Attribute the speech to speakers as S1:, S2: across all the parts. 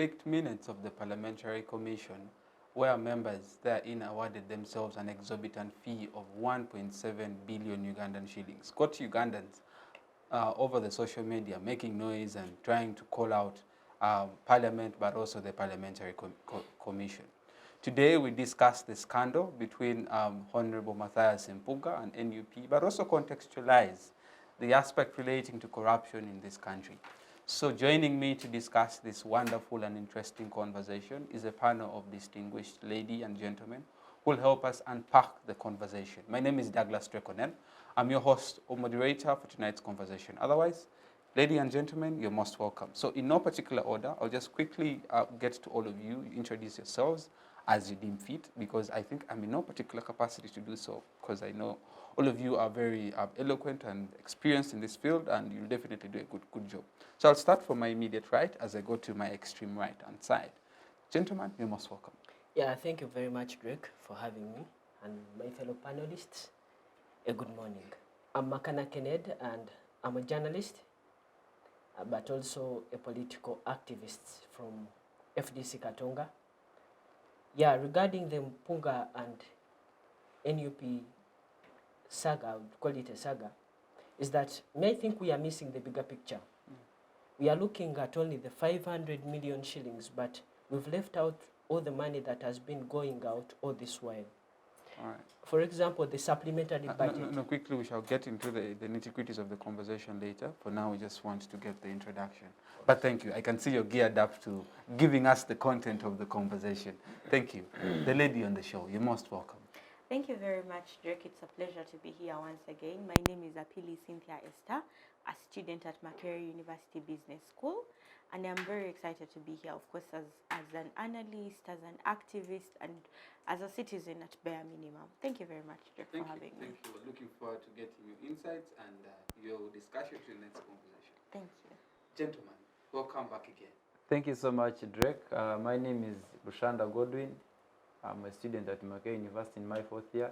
S1: leaked minutes of the Parliamentary Commission where members therein awarded themselves an exorbitant fee of 1.7 billion Ugandan shillings. Got Ugandans over the social media making noise and trying to call out Parliament, but also the Parliamentary Commission. Today we discuss the scandal between Honorable Matthias Mpuuga and NUP, but also contextualize the aspect relating to corruption in this country. So joining me to discuss this wonderful and interesting conversation is a panel of distinguished ladies and gentlemen who will help us unpack the conversation. My name is Douglas Drake. I'm your host or moderator for tonight's conversation. Otherwise, ladies and gentlemen, you're most welcome. So in no particular order, I'll just quickly get to all of you, introduce yourselves as you deem fit, because I think I'm in no particular capacity to do so, because I know all of you are very eloquent and experienced in this field, and you'll definitely do a good job. So I'll start from my immediate right as I go to my extreme right hand side. Gentlemen, you're most welcome.
S2: Yeah, thank you very much, Drake, for having me, and my fellow panelists, a good morning. I'm Makana Kennedy, and I'm a journalist, but also a political activist from FDC Katonga. Yeah, regarding the Mpuuga and NUP saga, I would call it a saga, is that I think we are missing the bigger picture. We are looking at only the 500 million shillings, but we've left out all the money that has been going out all this while.
S1: All right.
S2: For example, the supplementary budget.
S1: No, quickly, we shall get into the nitty-gritties of the conversation later. For now, we just want to get the introduction. But thank you. I can see you're geared up to giving us the content of the conversation. Thank you. The lady on the show, you're most welcome.
S3: Thank you very much, Drake. It's a pleasure to be here once again. My name is Apili Cynthia Esther, a student at Makerere University Business School. And I'm very excited to be here, of course, as an analyst, as an activist, and as a citizen at bare minimum. Thank you very much, Drake, for having me.
S1: Thank you. We're looking forward to getting your insights and your discussion to the next conversation.
S3: Thank you.
S1: Gentlemen, welcome back again.
S4: Thank you so much, Drake. My name is Bushanda Godwin. I'm a student at Makerere University in my 4th year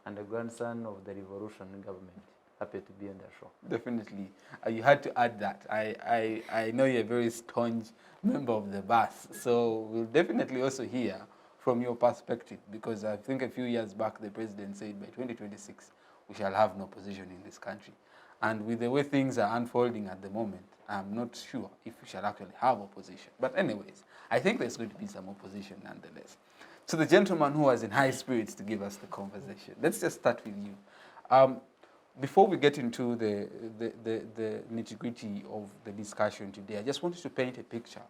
S4: and a grandson of the Revolution government. Happy to be on the show.
S1: Definitely. You had to add that. I know you're a very staunch member of the bus, so we'll definitely also hear from your perspective, because I think a few years back the president said by 2026 we shall have no opposition in this country. And with the way things are unfolding at the moment, I'm not sure if we shall actually have opposition. But anyways, I think there's going to be some opposition nonetheless. So the gentleman who was in high spirits to give us the conversation, let's just start with you. Before we get into the nitty-gritty of the discussion today, I just wanted to paint a picture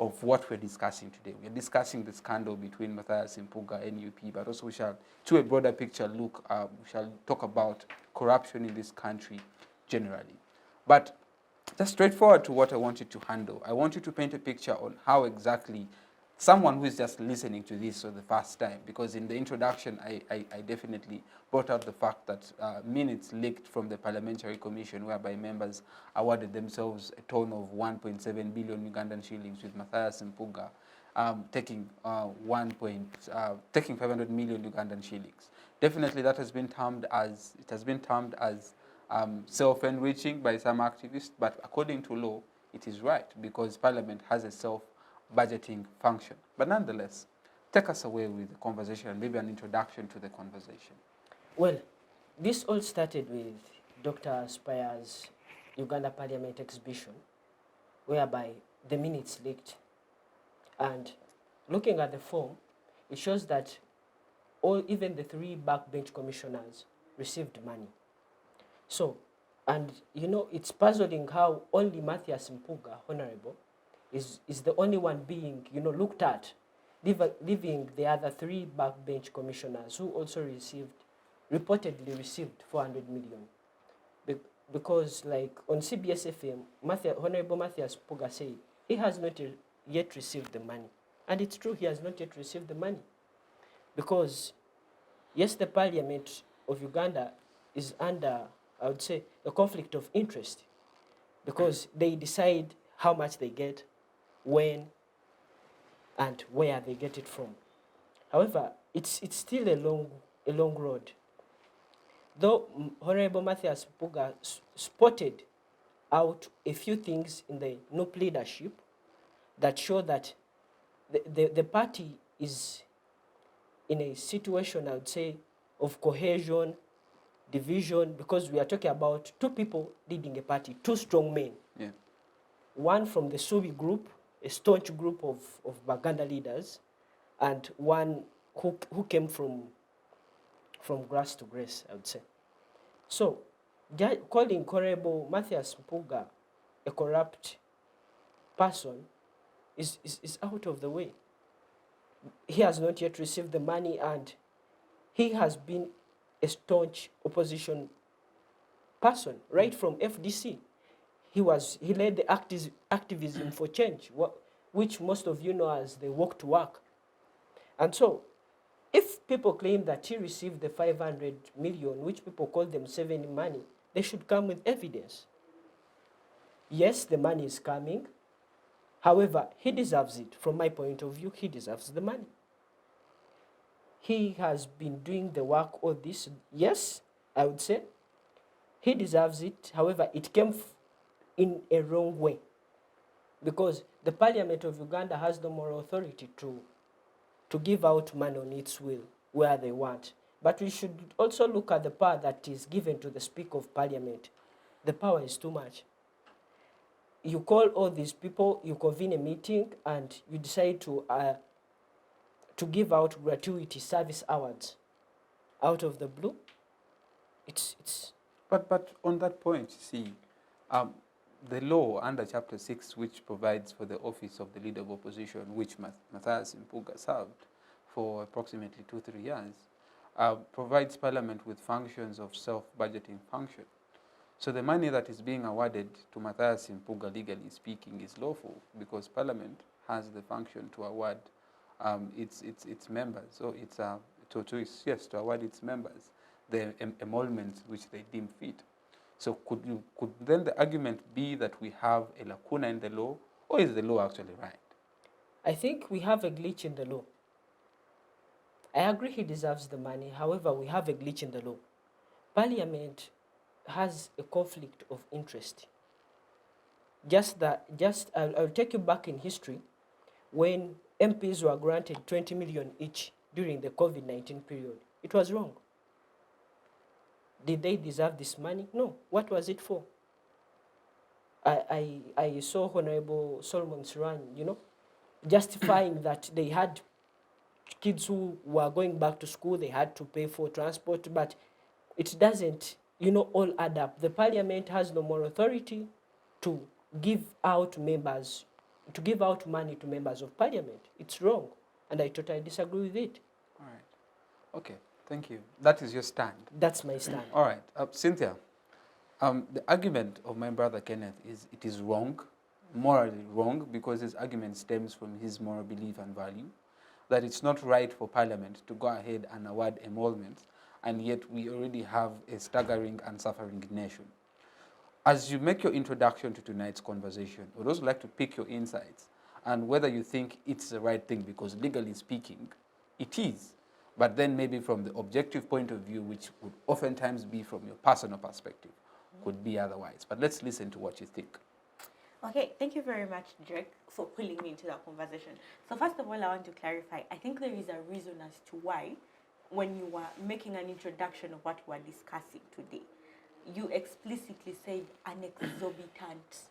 S1: of what we're discussing today. We're discussing the scandal between Matthias Mpuuga and NUP, but also we shall, to a broader picture look, we shall talk about corruption in this country generally. But just straightforward to what I wanted to handle, I want you to paint a picture on how exactly someone who is just listening to this for the first time, because in the introduction I definitely brought out the fact that minutes leaked from the Parliamentary Commission whereby members awarded themselves a total of 1.7 billion Ugandan shillings, with Matthias Mpuuga taking 500 million Ugandan shillings. Definitely that has been termed as, self-enriching by some activists, but according to law it is right, because Parliament has a self-budgeting function. But nonetheless, take us away with the conversation and maybe an introduction to the conversation.
S2: Well, this all started with Dr. Spire's Uganda Parliament exhibition, whereby the minutes leaked. And looking at the form, it shows that even the 3 backbench commissioners received money. So, and you know, it's puzzling how only Matthias Mpuuga, Honorable, is the only one being, looked at, leaving the other 3 backbench commissioners who also reportedly received 400 million. Because like on CBS FM, Honorable Matthias Mpuuga said he has not yet received the money. And it's true, he has not yet received the money. Because yes, the Parliament of Uganda is under, I would say, a conflict of interest, because they decide how much they get, when, and where they get it from. However, it's still a long road. Though Honorable Matthias Mpuuga spotted out a few things in the NUP leadership, that show that the party is in a situation, I would say, of cohesion, division, because we are talking about two people leading a party, two strong men.
S1: Yeah.
S2: One from the Civic group, a staunch group of Baganda leaders, and one who came from grass to grace, I would say. So, calling Honorable Matthias Mpuuga a corrupt person is out of the way. He has not yet received the money, and he has been a staunch opposition person right from FDC. He led the activism for change, which most of you know as the walk to work. And so, if people claim that he received the 500 million, which people call them saving money, they should come with evidence. Yes, the money is coming. However, he deserves it. From my point of view, he deserves the money. He has been doing the work all this. Yes, I would say he deserves it. However, it came in a wrong way, because the Parliament of Uganda has no moral authority to give out money on its will where they want. But we should also look at the power that is given to the Speaker of Parliament. The power is too much. You call all these people, you convene a meeting, and you decide to give out gratuity service awards out of the blue.
S1: But on that point, see, the law under Chapter 6, which provides for the office of the Leader of Opposition, which Matthias Mpuuga served for approximately 2-3 years, provides Parliament with functions of self-budgeting function. So the money that is being awarded to Matthias Mpuuga, legally speaking, is lawful, because Parliament has the function to award its members. So it's to award its members the emoluments which they deem fit. So could then the argument be that we have a lacuna in the law, or is the law actually right?
S2: I think we have a glitch in the law. I agree he deserves the money. However, we have a glitch in the law. Parliament has a conflict of interest. I'll take you back in history when MPs were granted 20 million each during the COVID-19 period. It was wrong. Did they deserve this money? No. What was it for? I saw Honorable Solomon Siran, justifying that they had kids who were going back to school, they had to pay for transport, but it doesn't, all add up. The Parliament has no more authority to give out money to members of Parliament. It's wrong, and I totally disagree with it.
S1: All right. Okay. Thank you. That is your stand.
S2: That's my stand.
S1: All right. Cynthia, the argument of my brother Kenneth is it is wrong, morally wrong, because his argument stems from his moral belief and value, that it's not right for Parliament to go ahead and award emoluments, and yet we already have a staggering and suffering nation. As you make your introduction to tonight's conversation, I would also like to pick your insights and whether you think it's the right thing, because legally speaking, it is. But then maybe from the objective point of view, which would oftentimes be from your personal perspective, could be otherwise. But let's listen to what you think.
S3: Okay, thank you very much, Drake, for pulling me into that conversation. So first of all, I want to clarify, I think there is a reason as to why, when you were making an introduction of what we're discussing today, you explicitly said an exorbitant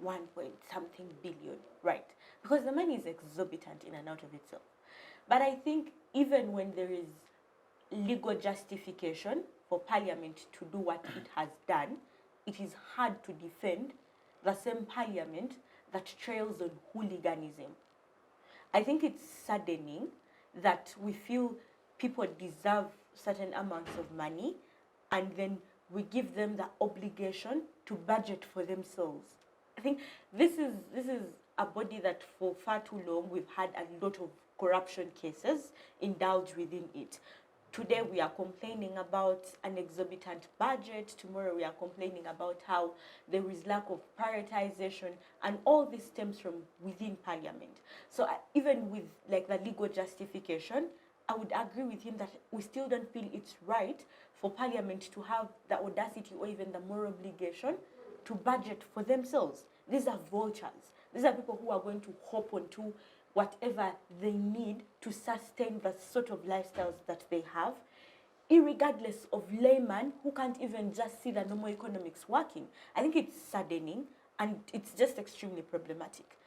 S3: 1-point-something billion, right? Because the money is exorbitant in and out of itself. But I think even when there is legal justification for Parliament to do what it has done, it is hard to defend the same Parliament that trails on hooliganism. I think it's saddening that we feel people deserve certain amounts of money, and then we give them the obligation to budget for themselves. I think this is a body that for far too long we've had a lot of corruption cases indulged within it. Today we are complaining about an exorbitant budget. Tomorrow we are complaining about how there is lack of prioritization, and all this stems from within Parliament. So even with like the legal justification, I would agree with him that we still don't feel it's right for Parliament to have the audacity or even the moral obligation to budget for themselves. These are vultures. These are people who are going to hop onto whatever they need to sustain the sort of lifestyles that they have, irregardless of layman who can't even just see the normal economics working. I think it's saddening and it's just extremely problematic.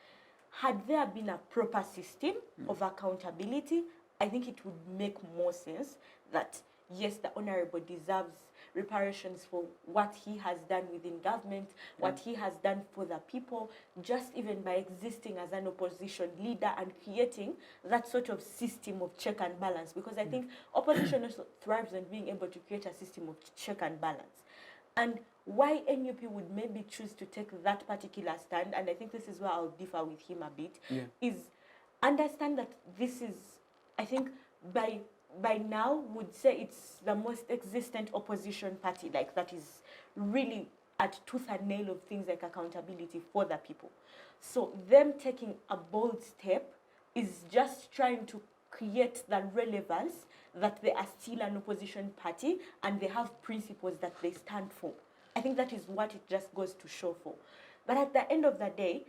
S3: Had there been a proper system of accountability, I think it would make more sense that, yes, the Honorable deserves reparations for what he has done within government, what he has done for the people, just even by existing as an opposition leader and creating that sort of system of check and balance. Because I think opposition also thrives on being able to create a system of check and balance. And why NUP would maybe choose to take that particular stand, and I think this is where I'll differ with him a bit, is understand that this is, I think, by now would say it's the most existent opposition party, like that is really at tooth and nail of things like accountability for the people. So them taking a bold step is just trying to create the relevance that they are still an opposition party and they have principles that they stand for. I think that is what it just goes to show for. But at the end of the day,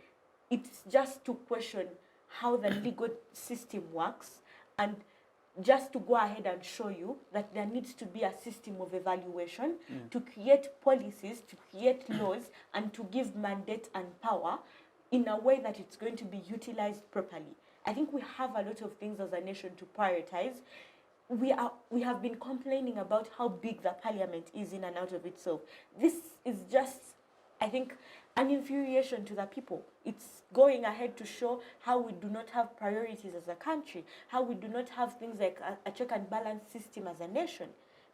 S3: it's just to question how the legal system works and just to go ahead and show you that there needs to be a system of evaluation to create policies, to create laws, and to give mandate and power in a way that it's going to be utilized properly. I think we have a lot of things as a nation to prioritize. We have been complaining about how big the parliament is in and out of itself. This is just, I think, an infuriation to the people. It's going ahead to show how we do not have priorities as a country, how we do not have things like a check and balance system as a nation.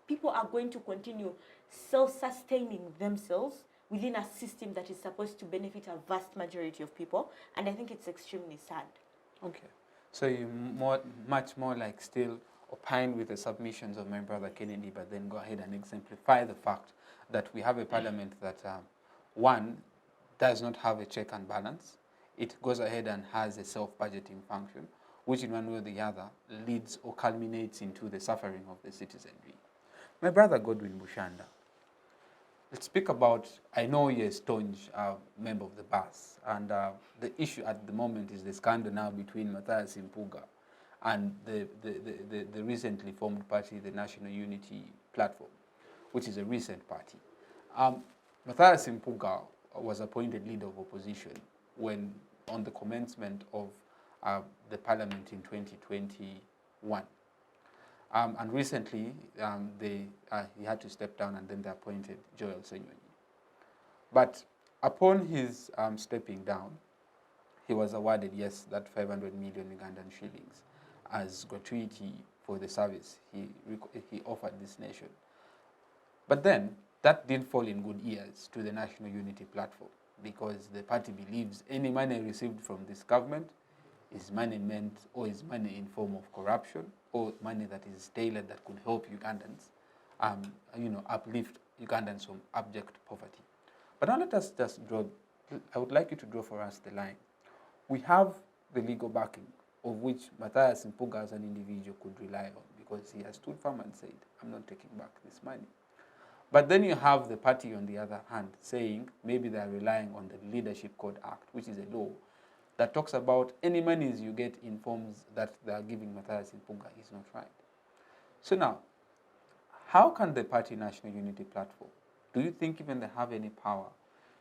S3: People are going to continue self-sustaining themselves within a system that is supposed to benefit a vast majority of people, and I think it's extremely sad.
S1: Okay, so you much more like still opine with the submissions of my brother Kennedy, but then go ahead and exemplify the fact that we have a parliament that, one, does not have a check and balance. It goes ahead and has a self-budgeting function, which in one way or the other leads or culminates into the suffering of the citizenry. My brother Godwin Bushanda, let's speak about, I know you're a staunch member of the BAS, and the issue at the moment is the scandal now between Mpuuga and the recently formed party, the National Unity Platform, which is a recent party. Mpuuga was appointed leader of opposition when on the commencement of the parliament in 2021. And recently, he had to step down and then they appointed Joel Senyonyi. But upon his stepping down, he was awarded, yes, that 500 million Ugandan shillings as gratuity for the service he offered this nation. But then, that didn't fall in good ears to the National Unity Platform because the party believes any money received from this government is money meant or is money in form of corruption or money that is tailored that could help Ugandans, uplift Ugandans from abject poverty. But now let us just draw, I would like you to draw for us the line. We have the legal backing of which Mpuuga as an individual could rely on because he has stood firm and said, I'm not taking back this money. But then you have the party on the other hand saying maybe they are relying on the Leadership Code Act, which is a law that talks about any monies you get in forms that they are giving Mpuuga is not right. So now, how can the party National Unity Platform, do you think even they have any power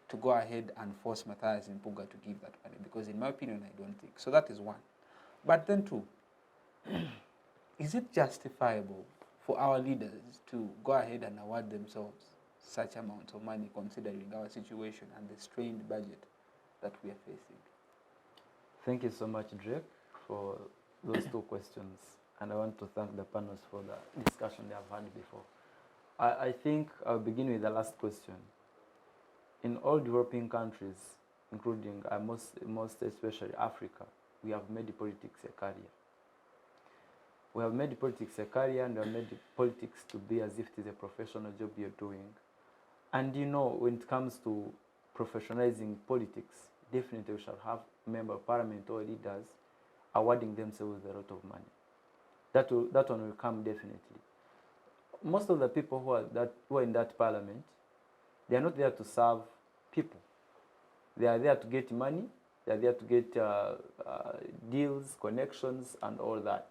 S1: to go ahead and force Mpuuga to give that money? Because in my opinion, I don't think. So that is one. But then two, is it justifiable for our leaders to go ahead and award themselves such amounts of money considering our situation and the strained budget that we are facing?
S4: Thank you so much, Drake, for those two questions. And I want to thank the panels for the discussion they have had before. I think I'll begin with the last question. In all developing countries, including most especially Africa, we have made politics a career. We have made politics a career and we have made politics to be as if it is a professional job you're doing. And when it comes to professionalizing politics, definitely we shall have member of parliament or leaders awarding themselves a lot of money. That one will come definitely. Most of the people who are in that parliament, they are not there to serve people. They are there to get money They're there to get deals, connections, and all that.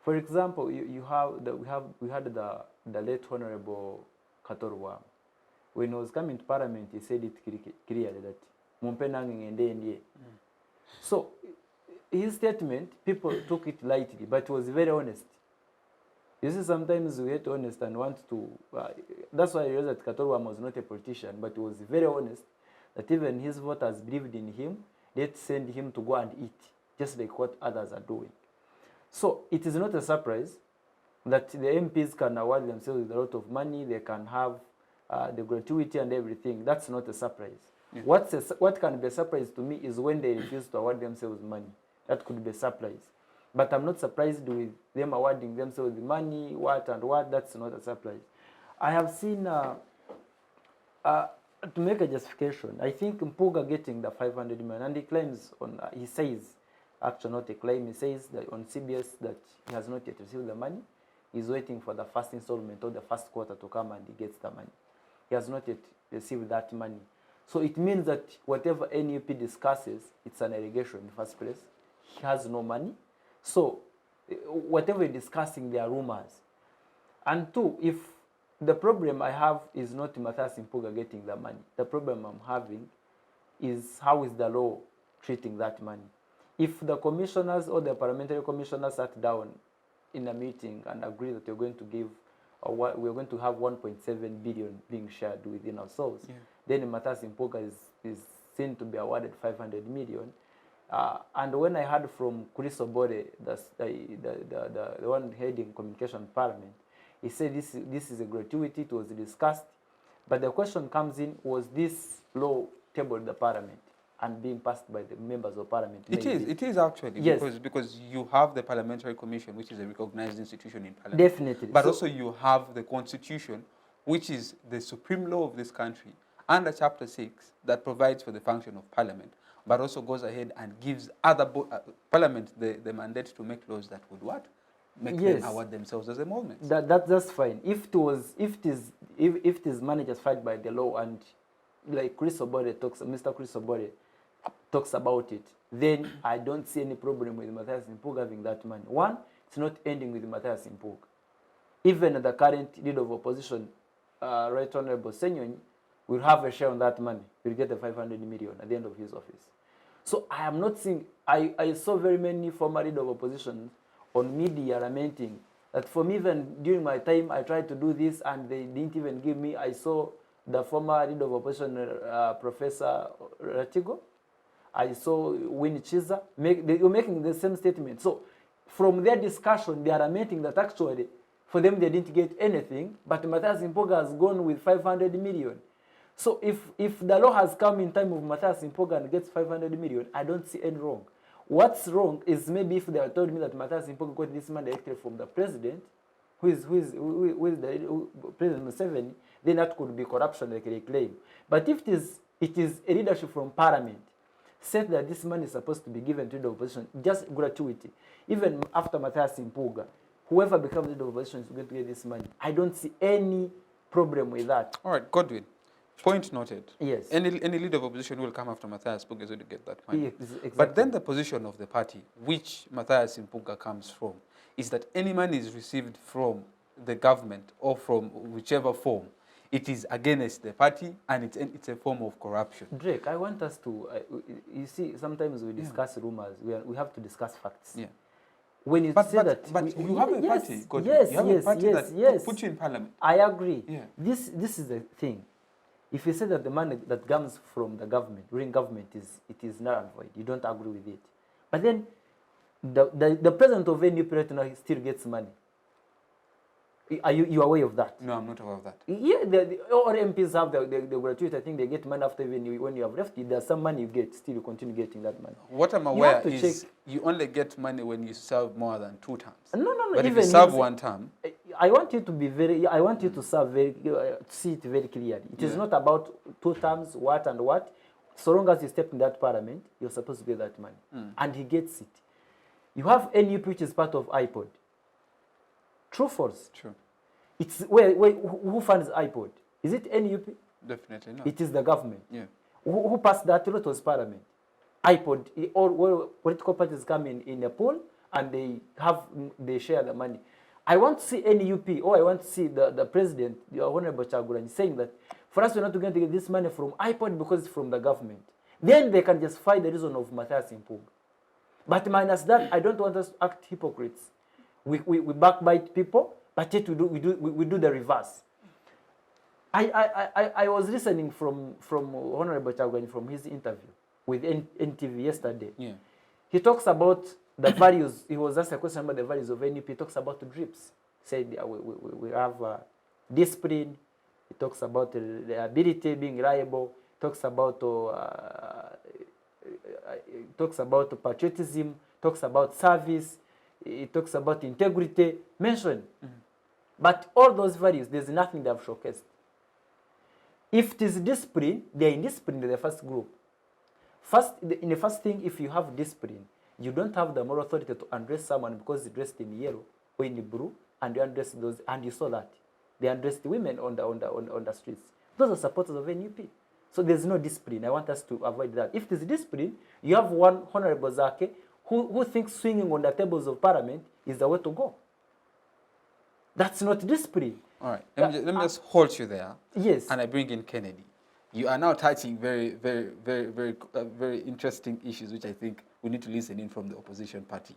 S4: For example, we had the late Honorable Katorwa. When he was coming to Parliament, he said it clearly that Mumpe nanging ende. So his statement, people took it lightly, but it was very honest. You see, sometimes we get honest and want to. That's why I realized that Katorwa was not a politician, but he was very honest. That even his voters believed in him. Let's send him to go and eat, just like what others are doing. So it is not a surprise that the MPs can award themselves with a lot of money. They can have the gratuity and everything. That's not a surprise. Yeah. What can be a surprise to me is when they refuse to award themselves money. That could be a surprise. But I'm not surprised with them awarding themselves money, what and what. That's not a surprise. I have seen, to make a justification, I think Mpuuga getting the 500 million, and he claims, he says, actually not a claim, he says that on CBS that he has not yet received the money. He's waiting for the first installment or the first quarter to come and he gets the money. He has not yet received that money. So it means that whatever NUP discusses, it's an allegation in the first place. He has no money. So whatever we're discussing, there are rumors. And two, if the problem I have is not Matthias Mpuuga getting the money, the problem I'm having is how is the law treating that money. If the commissioners or the parliamentary commissioners sat down in a meeting and agreed that we're going to give, or we're going to have 1.7 billion being shared within ourselves, then Matthias Mpuuga is seen to be awarded 500 million. And when I heard from Chris Obore, the one heading communication parliament, he said this is a gratuity. It was discussed, but the question comes in: was this law tabled in the parliament and being passed by the members of parliament?
S1: It is actually,
S4: yes,
S1: because you have the parliamentary commission, which is a recognized institution in parliament.
S4: Definitely,
S1: but so, also you have the constitution, which is the supreme law of this country, under Chapter 6 that provides for the function of parliament, but also goes ahead and gives other parliament the mandate to make laws that would what? Make them award themselves as a movement.
S4: That's fine. If it is managed as fight by the law, and like Mr. Chris Obore talks about it, then I don't see any problem with Matthias Mpuuga having that money. One, it's not ending with Matthias Mpuuga. Even the current leader of opposition, Right Honorable Senyonyi, will have a share on that money. He'll get the 500 million at the end of his office. So I am not seeing, I saw very many former leaders of opposition on media lamenting that for me, even during my time, I tried to do this and they didn't even give me. I saw the former leader of opposition, Professor Ratigo. I saw Winnie Chiza. They were making the same statement. So from their discussion, they are lamenting that actually, for them, they didn't get anything, but Matthias Mpuuga has gone with 500 million. So if the law has come in time of Matthias Mpuuga and gets 500 million, I don't see any wrong. What's wrong is maybe if they had told me that Matthias Mpuuga got this money directly from the president, who is the President Museveni, then that could be corruption like they claim. But if it is a leadership from parliament said that this money is supposed to be given to the opposition, just gratuity. Even after Matthias Mpuuga, whoever becomes leader of opposition is going to get this money. I don't see any problem with that.
S1: All right, Godwin. Point noted.
S4: Yes.
S1: Any leader of opposition will come after Matthias Mpuuga to get that money.
S4: Yes, exactly.
S1: But then the position of the party, which Matthias Mpuuga comes from, is that any money is received from the government or from whichever form, it is against the party and it's a form of corruption.
S4: Drake, I want us to, you see, sometimes we discuss rumors. We have to discuss facts.
S1: Yeah.
S4: When you say that,
S1: but you have a party.
S4: Yes,
S1: you have a party that puts you in parliament.
S4: I agree.
S1: Yeah.
S4: This is the thing. If you say that the money that comes from the government, during government, is null and void, you don't agree with it. But then, the president of NUP right now still gets money. Are you aware of that?
S1: No, I'm not aware of that.
S4: Yeah, all MPs have the gratuity. I think they get money after when you have left. There's some money you get, still you continue getting that money.
S1: What I'm aware is you only get money when you serve more than 2 terms.
S4: No.
S1: But if you serve 1 term,
S4: I want you to be I want you to serve to see it very clearly. It is not about 2 terms, what and what. So long as you step in that parliament, you're supposed to get that money, and he gets it. You have NUP, which is part of iPod. True, false?
S1: True.
S4: It's who funds iPod? Is it NUP?
S1: Definitely not.
S4: It is the government.
S1: Yeah.
S4: Who passed that law? It was parliament. iPod, all where political parties come in a pool and they share the money. I want to see NUP, or I want to see the president, the Honorable Chagulanyi, saying that for us, we're not going to get this money from iPod because it's from the government. Then they can justify the reason of Mathias Mpuuga. But minus that, I don't want us to act hypocrites. We backbite people, but yet we do the reverse. I was listening from Honorable Chagulanyi from his interview with NTV yesterday.
S1: Yeah.
S4: He talks about the values. He was asked a question about the values of NUP. He talks about the drips. Said we have discipline. He talks about the ability, being reliable. Talks about patriotism. Talks about service. He talks about integrity. Mention. But all those values, there's nothing they have showcased. If it is discipline, they are indisciplined in the first group. In the first thing, if you have discipline, you don't have the moral authority to undress someone because he's dressed in yellow or in blue, and you undress those, and you saw that. They undressed women on the streets. Those are supporters of NUP. So there's no discipline. I want us to avoid that. If there's discipline, you have one Honorable Zake who thinks swinging on the tables of parliament is the way to go. That's not discipline.
S1: All right. Let me just hold you there.
S4: Yes.
S1: And I bring in Kennedy. You are now touching very interesting issues, which I think we need to listen in from the opposition party.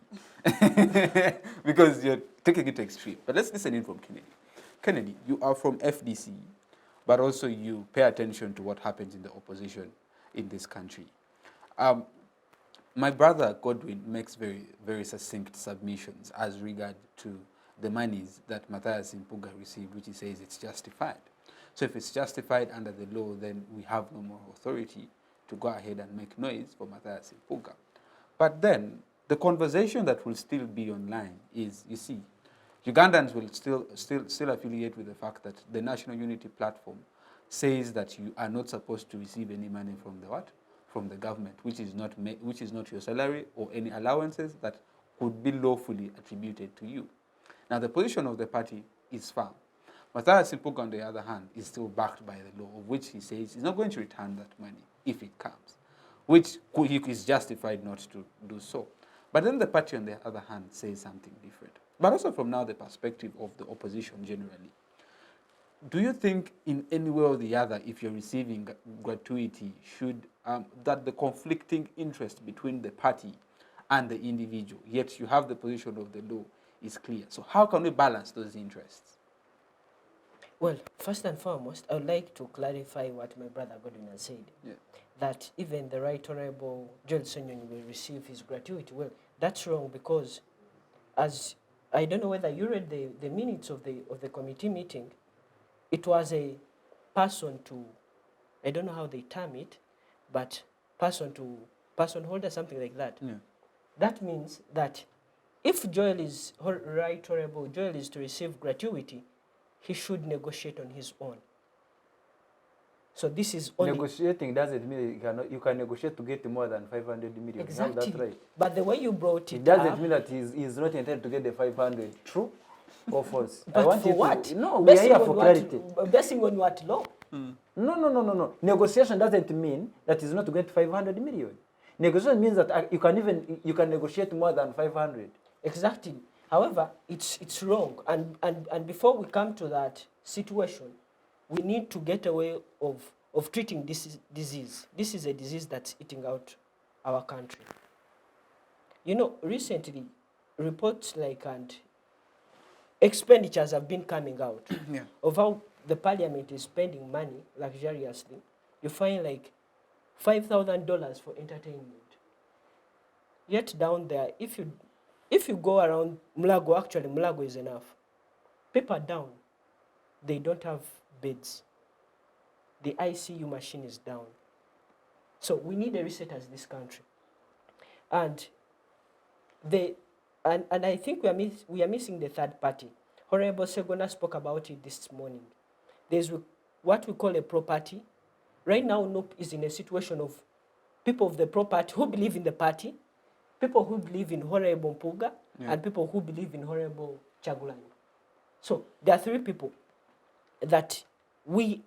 S1: Because you're taking it to extreme. But let's listen in from Kennedy. Kennedy, you are from FDC, but also you pay attention to what happens in the opposition in this country. My brother Godwin makes very succinct submissions as regard to the monies that Mathias Mpuuga received, which he says it's justified. So if it's justified under the law, then we have no more authority to go ahead and make noise for Mathias Mpuuga. But then the conversation that will still be online is, you see, Ugandans will still affiliate with the fact that the National Unity Platform says that you are not supposed to receive any money from the what? From the government, which is not your salary or any allowances that could be lawfully attributed to you. Now, the position of the party is firm. Mathias Mpuuga, on the other hand, is still backed by the law, of which he says he's not going to return that money if it comes, which he is justified not to do so. But then the party, on the other hand, says something different. But also from now the perspective of the opposition generally, do you think in any way or the other, if you're receiving gratuity, should that the conflicting interest between the party and the individual, yet you have the position of the law, is clear? So how can we balance those interests?
S2: Well, first and foremost, I would like to clarify what my brother Godwin has said.
S1: Yeah.
S2: That even the Right Honorable Joel Sonyoni will receive his gratuity. Well, that's wrong because, as I don't know whether you read the minutes of the committee meeting, it was a person to, I don't know how they term it, but person holder, something like that.
S1: Yeah.
S2: That means that if Right Honorable Joel is to receive gratuity, he should negotiate on his own. So this is only...
S4: Negotiating doesn't mean you can negotiate to get more than 500 million.
S2: Exactly.
S4: That's right.
S2: But the way you brought
S4: It doesn't mean that he's not entitled to get the 500. True or false?
S2: But for what?
S4: No, we are here for clarity.
S2: Basing on what law?
S4: No. Negotiation doesn't mean that he's not to get 500 million. Negotiation means that you can negotiate more than 500.
S2: Exactly. However, it's wrong. And before we come to that situation, we need to get away of treating this disease. This is a disease that's eating out our country. You know, recently, reports and expenditures have been coming out
S1: Yeah.
S2: of how the parliament is spending money luxuriously. You find like $5,000 for entertainment. Yet down there, if you go around Mulago, actually Mulago is enough. People are down. They don't have beds. The ICU machine is down. So we need a reset as this country. And I think we are missing the third party. Honorable Segona spoke about it this morning. There's what we call a property. Right now, NUP is in a situation of people of the property who believe in the party, people who believe in Honorable Mpuuga, and people who believe in Honorable Chagulanyi. So there are three people that we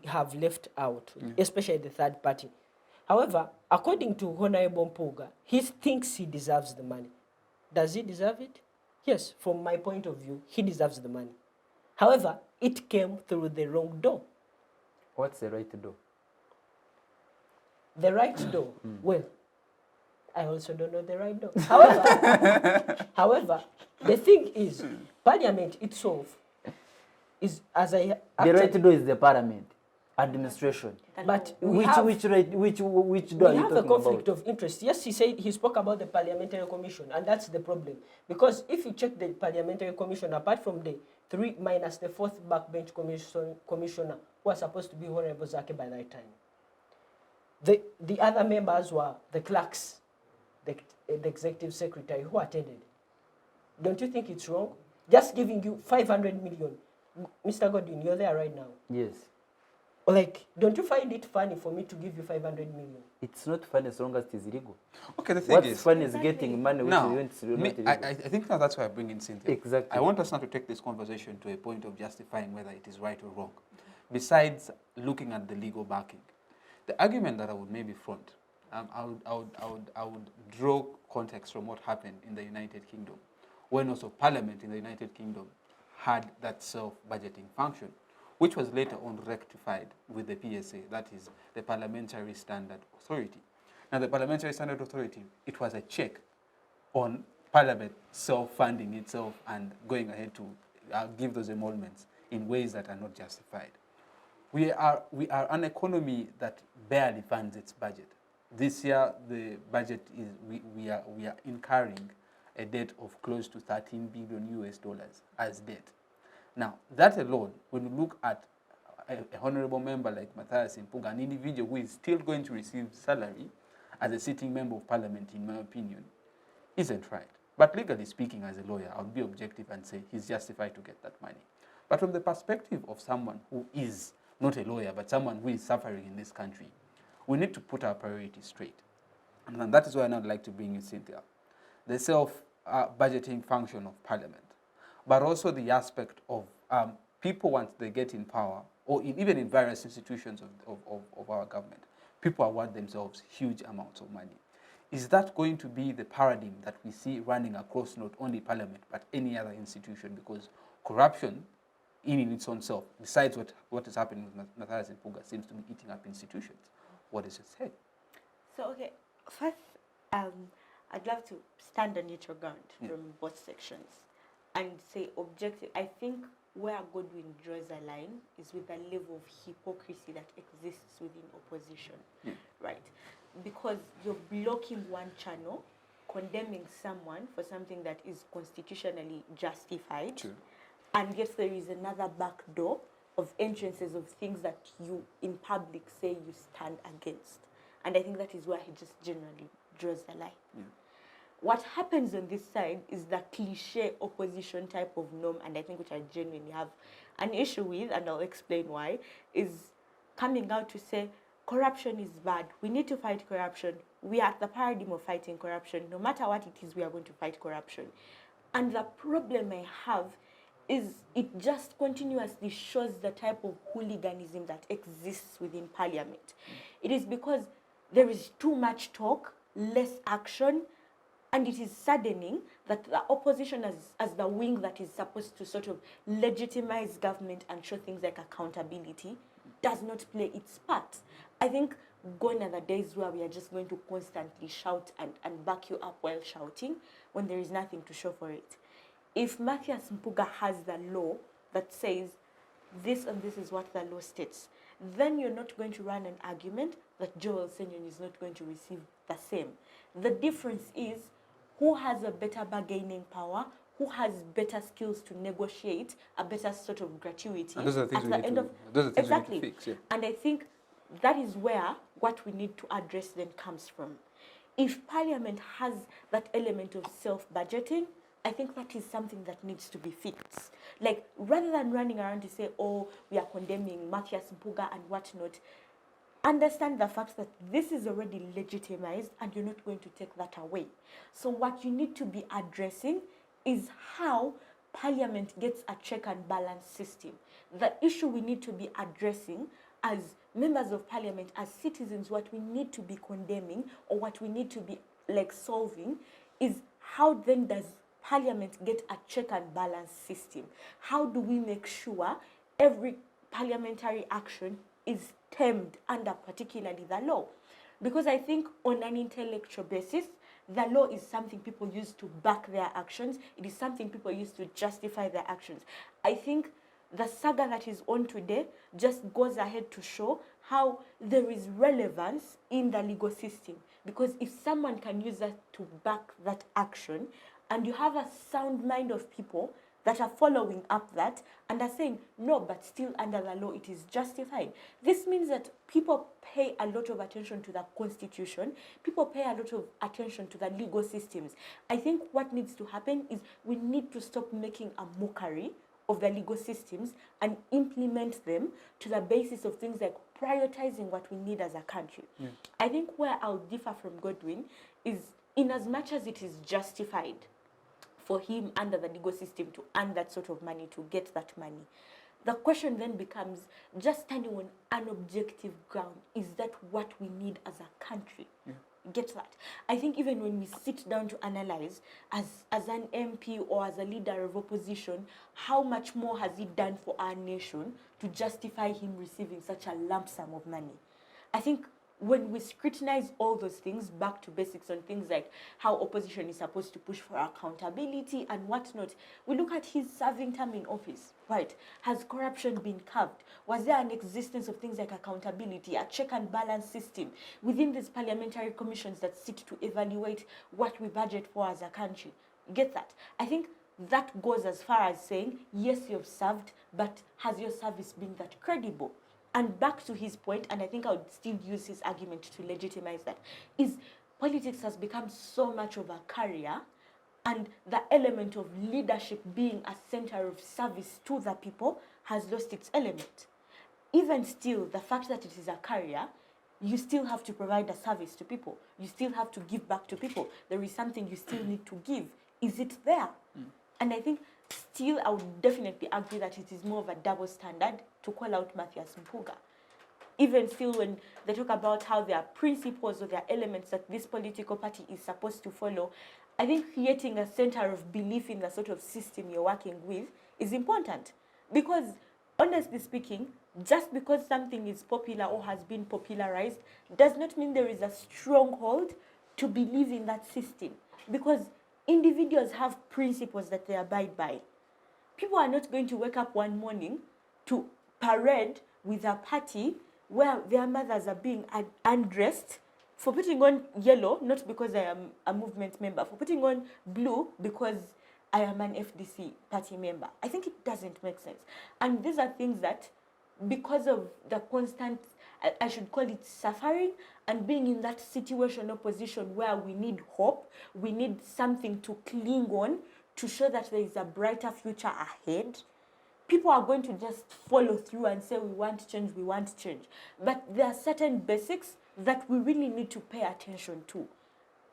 S2: have left out, especially the third party. However, according to Honorable Mpuuga, he thinks he deserves the money. Does he deserve it? Yes, from my point of view, he deserves the money. However, it came through the wrong door.
S4: What's the right door?
S2: The right door, well, I also don't know the right door. However, the thing is, Parliament itself is, as I
S4: The right door is the parliament, administration.
S2: but
S4: Which
S2: have,
S4: door
S2: we
S4: are you
S2: have a
S4: talking
S2: conflict
S4: about?
S2: of interest. Yes, he spoke about the Parliamentary Commission, and that's the problem. Because if you check the Parliamentary Commission, apart from the 3 minus the 4th backbench commissioner, who was supposed to be Honorable Zake by that time, the other members were the clerks, the executive secretary who attended. Don't you think it's wrong? Just giving you 500 million. Mr. Godwin, you're there right now.
S4: Yes.
S2: Like, don't you find it funny for me to give you 500 million?
S4: It's not funny as long as it is illegal.
S1: Okay, the thing
S4: What's
S1: is,
S4: funny is getting money which
S1: now,
S4: is not illegal.
S1: I think now that's why I bring in Cynthia.
S4: Exactly.
S1: I want us now to take this conversation to a point of justifying whether it is right or wrong. Besides looking at the legal backing, the argument that I would maybe front, I would draw context from what happened in the United Kingdom, when also Parliament in the United Kingdom had that self-budgeting function, which was later on rectified with the PSA, that is the Parliamentary Standard Authority. Now, the Parliamentary Standard Authority, it was a check on Parliament self-funding itself and going ahead to give those emoluments in ways that are not justified. We are an economy that barely funds its budget. This year, the budget is we are incurring a debt of close to $13 billion as debt. Now, that alone, when you look at a honorable member like Mpuuga, an individual who is still going to receive salary as a sitting member of parliament, in my opinion, isn't right. But legally speaking, as a lawyer, I would be objective and say he's justified to get that money. But from the perspective of someone who is not a lawyer, but someone who is suffering in this country, we need to put our priorities straight. And that is why I'd like to bring you, Cynthia. The self-budgeting function of parliament, but also the aspect of people once they get in power, or even in various institutions of our government, people award themselves huge amounts of money. Is that going to be the paradigm that we see running across not only parliament, but any other institution? Because corruption in its own self, besides what is happening with Mpuuga, seems to be eating up institutions. What does it say?
S3: So, okay, first, I'd love to stand on neutral ground from both sections and say objective. I think where Godwin draws a line is with the level of hypocrisy that exists within opposition, right? Because you're blocking one channel, condemning someone for something that is constitutionally justified, and yet there is another back door of entrances of things that you in public say you stand against. And I think that is where he just generally draws the line. What happens on this side is the cliche opposition type of norm, and I think which I genuinely have an issue with, and I'll explain why, is coming out to say corruption is bad. We need to fight corruption. We are at the paradigm of fighting corruption. No matter what it is, we are going to fight corruption. And the problem I have is it just continuously shows the type of hooliganism that exists within parliament. It is because there is too much talk, less action, and it is saddening that the opposition as the wing that is supposed to sort of legitimize government and show things like accountability does not play its part. I think gone are the days where we are just going to constantly shout and back you up while shouting when there is nothing to show for it. If Mpuuga has the law that says this and this is what the law states, then you're not going to run an argument that Joel Senyon is not going to receive the same. The difference is who has a better bargaining power, who has better skills to negotiate, a better sort of gratuity.
S1: And those are the things we need to fix. Yeah.
S3: And I think that is where what we need to address then comes from. If Parliament has that element of self-budgeting, I think that is something that needs to be fixed. Like, rather than running around to say, oh, we are condemning Mpuuga and whatnot, understand the fact that this is already legitimized and you're not going to take that away. So what you need to be addressing is how Parliament gets a check and balance system. The issue we need to be addressing as members of parliament, as citizens, what we need to be condemning or what we need to be like solving is how then does parliament get a check and balance system? How do we make sure every parliamentary action is termed under particularly the law? Because I think on an intellectual basis, the law is something people use to back their actions. It is something people use to justify their actions. I think the saga that is on today just goes ahead to show how there is relevance in the legal system. Because if someone can use that to back that action, and you have a sound mind of people that are following up that and are saying, no, but still under the law, it is justified. This means that people pay a lot of attention to the Constitution. People pay a lot of attention to the legal systems. I think what needs to happen is we need to stop making a mockery of the legal systems and implement them to the basis of things like prioritizing what we need as a country. Yeah. I think where I'll differ from Godwin is in as much as it is justified for him under the legal system to earn that sort of money, to get that money. The question then becomes, just standing on an objective ground, is that what we need as a country? Yeah. Get that? I think even when we sit down to analyze, as an MP or as a leader of opposition, how much more has he done for our nation to justify him receiving such a lump sum of money? I think when we scrutinize all those things back to basics on things like how opposition is supposed to push for accountability and whatnot, we look at his serving term in office, right? Has corruption been curbed? Was there an existence of things like accountability, a check and balance system within these parliamentary commissions that sit to evaluate what we budget for as a country? Get that? I think that goes as far as saying, yes, you've served, but has your service been that credible? And back to his point, and I think I would still use his argument to legitimize that, is politics has become so much of a career, and the element of leadership being a center of service to the people has lost its element. Even still, the fact that it is a career, you still have to provide a service to people. You still have to give back to people. There is something you still need to give. Is it there? And I think still, I would definitely argue that it is more of a double standard to call out Matthias Mpuuga. Even still, when they talk about how there are principles or there are elements that this political party is supposed to follow, I think creating a center of belief in the sort of system you're working with is important. Because, honestly speaking, just because something is popular or has been popularized does not mean there is a stronghold to believe in that system. Because individuals have principles that they abide by. People are not going to wake up one morning to parade with a party where their mothers are being undressed for putting on yellow, not because I am a movement member, for putting on blue because I am an FDC party member. I think it doesn't make sense. And these are things that, because of the constant, I should call it suffering, and being in that situational position where we need hope, we need something to cling on to show that there is a brighter future ahead, people are going to just follow through and say, we want change, we want change. But there are certain basics that we really need to pay attention to.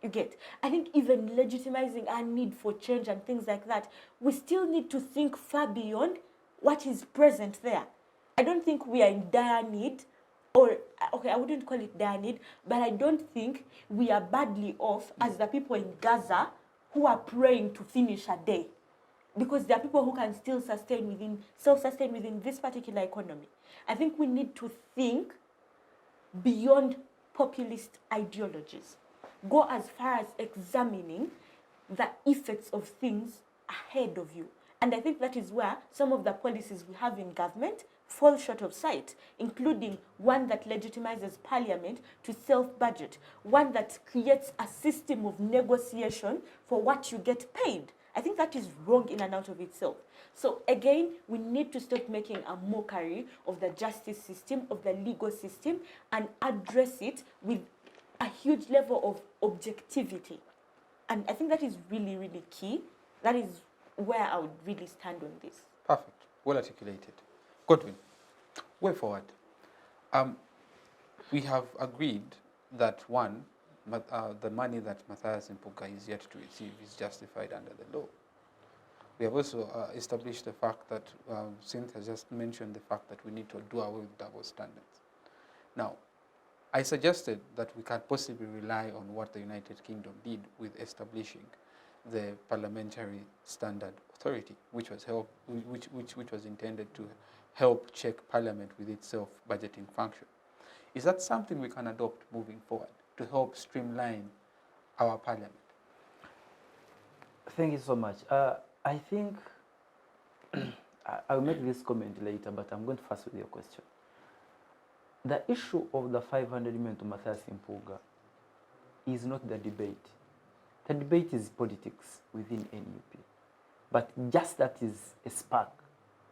S3: You get? I think even legitimizing our need for change and things like that, we still need to think far beyond what is present there. I don't think we are in dire need, or, okay, I wouldn't call it dire need, but I don't think we are badly off as the people in Gaza who are praying to finish a day. Because there are people who can still self-sustain within this particular economy. I think we need to think beyond populist ideologies. Go as far as examining the effects of things ahead of you. And I think that is where some of the policies we have in government fall short of sight, including one that legitimizes parliament to self-budget, one that creates a system of negotiation for what you get paid. I think that is wrong in and out of itself. So again, we need to stop making a mockery of the justice system, of the legal system, and address it with a huge level of objectivity. And I think that is really, really key. That is where I would really stand on this.
S1: Perfect. Well articulated. Godwin, way forward. We have agreed that one, the money that Matthias Mpuuga is yet to receive is justified under the law. We have also established the fact that Cynthia just mentioned the fact that we need to do away with double standards. Now, I suggested that we can possibly rely on what the United Kingdom did with establishing the Parliamentary Standard Authority, which was intended to help check Parliament with its self-budgeting function. Is that something we can adopt moving forward to help streamline our Parliament?
S4: Thank you so much. I think I'll make this comment later, but I'm going to first with your question. The issue of the 500 million to Matthias Mpuuga is not the debate. The debate is politics within NUP. But just that is a spark.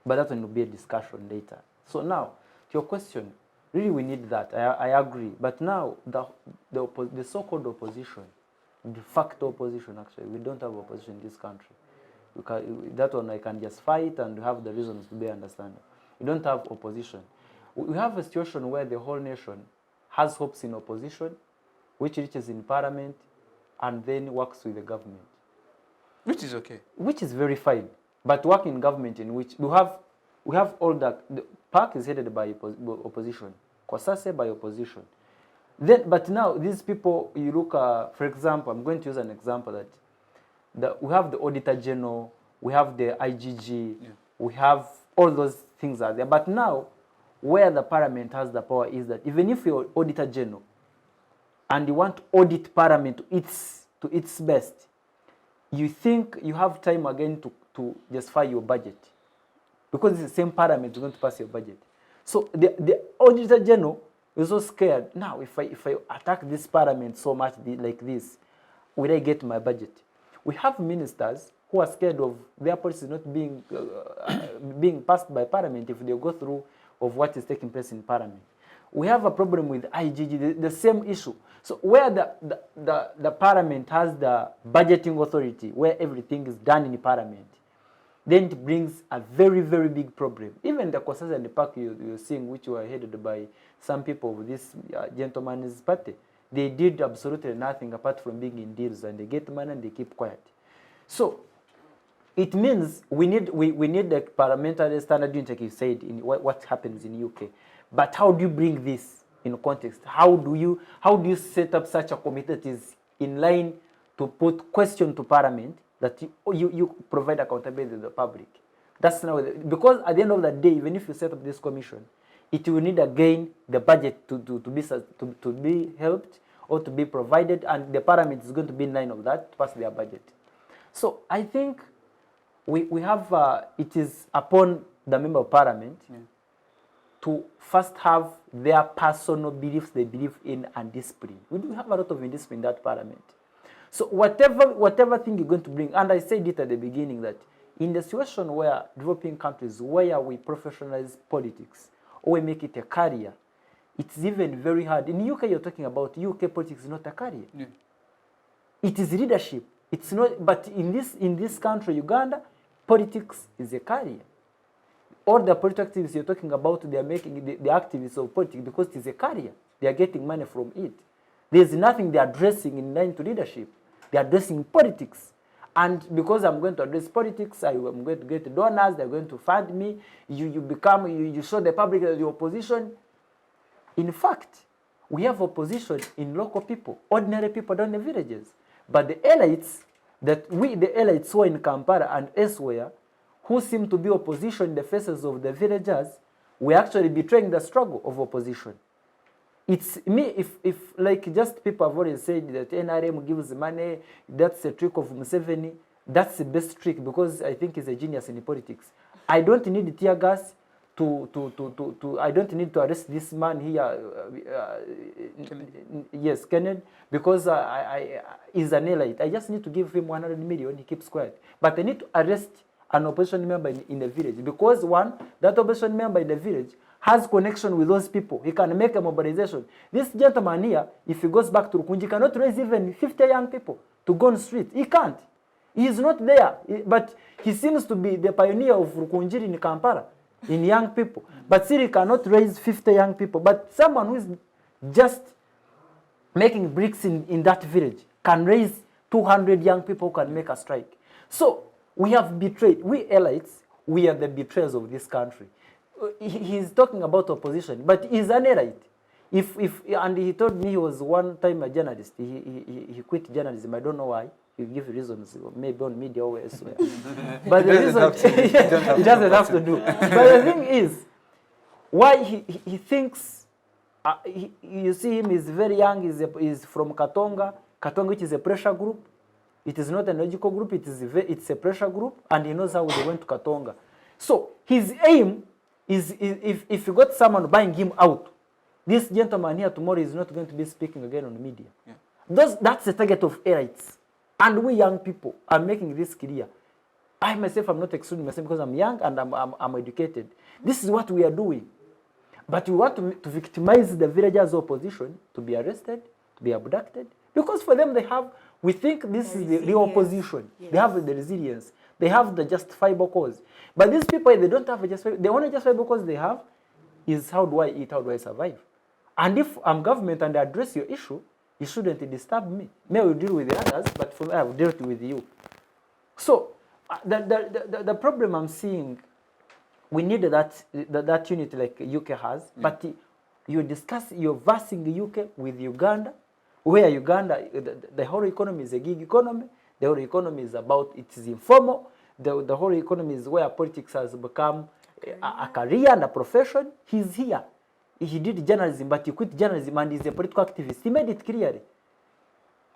S4: But that will be a discussion later. So now, to your question, really we need that. I agree. But now, the so-called opposition, de facto opposition actually, we don't have opposition in this country. That one I can just fight and have the reasons to be understanding. We don't have opposition. We have a situation where the whole nation has hopes in opposition, which reaches in Parliament, and then works with the government.
S1: Which is okay. Which
S4: is very fine. But work in government in which we have all that. The PAC is headed by opposition. Kosase by opposition. But now these people, you look, for example, I'm going to use an example that we have the Auditor General, we have the IGG, we have all those things are there. But now, where the Parliament has the power is that even if you're Auditor General and you want to audit Parliament to its best, you think you have time again to justify your budget. Because it's the same Parliament is going to pass your budget. So the Auditor General is so scared. Now, if I attack this Parliament so much like this, will I get my budget? We have ministers who are scared of their policies not being being passed by Parliament if they go through of what is taking place in Parliament. We have a problem with IGG, the same issue. So where the Parliament has the budgeting authority, where everything is done in Parliament, then it brings a very, very big problem. Even the Kosasa and the PAC you're seeing, which were headed by some people of this gentleman's party, they did absolutely nothing apart from being in deals, and they get money and they keep quiet. So it means we need the parliamentary standard unit, like you said, in what happens in UK. But how do you bring this in context? How do you set up such a committee that is in line to put question to Parliament, that you provide accountability to the public? That's now, because at the end of the day, even if you set up this commission, it will need again the budget to be helped or to be provided, and the Parliament is going to be in line of that to pass their budget. So I think we have, it is upon the Member of Parliament to first have their personal beliefs they believe in and discipline. We do have a lot of indiscipline in that Parliament. So whatever thing you're going to bring, and I said it at the beginning that in the situation where developing countries, where we professionalize politics or we make it a career, it's even very hard. In UK, you're talking about UK politics is not a career. Yeah. It is leadership. It's not. But in this country, Uganda, politics is a career. All the political activists you're talking about, they are making the activists of politics because it is a career. They are getting money from it. There's nothing they are addressing in line to leadership. They are addressing politics. And because I'm going to address politics, I'm going to get donors, they're going to fund me. You show the public that you're opposition. In fact, we have opposition in local people, ordinary people down in the villages. But the elites, the elites who are in Kampala and elsewhere, who seem to be opposition in the faces of the villagers, we're actually betraying the struggle of opposition. It's me, if like just people have already said that NRM gives money, that's a trick of Museveni, that's the best trick because I think he's a genius in politics. I don't need tear gas I don't need to arrest this man here, yes, Kennedy, because he's an elite. I just need to give him 100 million, he keeps quiet. But I need to arrest an opposition member in the village because one, that opposition member in the village has connection with those people. He can make a mobilization. This gentleman here, if he goes back to Rukunji, cannot raise even 50 young people to go on the street. He can't. He is not there. But he seems to be the pioneer of Rukunji in Kampala, in young people. But still he cannot raise 50 young people. But someone who is just making bricks in that village can raise 200 young people who can make a strike. So we have betrayed. We elites, we are the betrayers of this country. He's talking about opposition, but he's an elite.
S5: And he told me he was one time a journalist. He quit journalism. I don't know why. He'll give reasons, maybe on media or elsewhere. But the reason he doesn't have to do. But the thing is, why he thinks, you see him, he's very young, he's from Katonga, which is a pressure group. It is not a logical group, it's a pressure group, and he knows how they went to Katonga. So his aim is, if you got someone buying him out, this gentleman here tomorrow is not going to be speaking again on the media. Yeah. That's the target of elites. And we young people are making this clear. I myself am not excluding myself because I'm young and I'm educated. This is what we are doing. But we want to victimize the villagers' opposition, to be arrested, to be abducted. Because for them, we think this is the opposition. Yes. They have the resilience. They have the justifiable cause. But these people, they don't have a justifiable. The only justifiable cause they have is, how do I eat, how do I survive? And if I'm government and I address your issue, you shouldn't disturb me. May I will deal with the others, but for me, I will deal with you. So the problem I'm seeing, we need that unit like UK has, but you're versing the UK with Uganda, where Uganda, the whole economy is a gig economy. The whole economy is it is informal. The whole economy is where politics has become a career and a profession. He's here. He did journalism, but he quit journalism and he's a political activist. He made it clearly.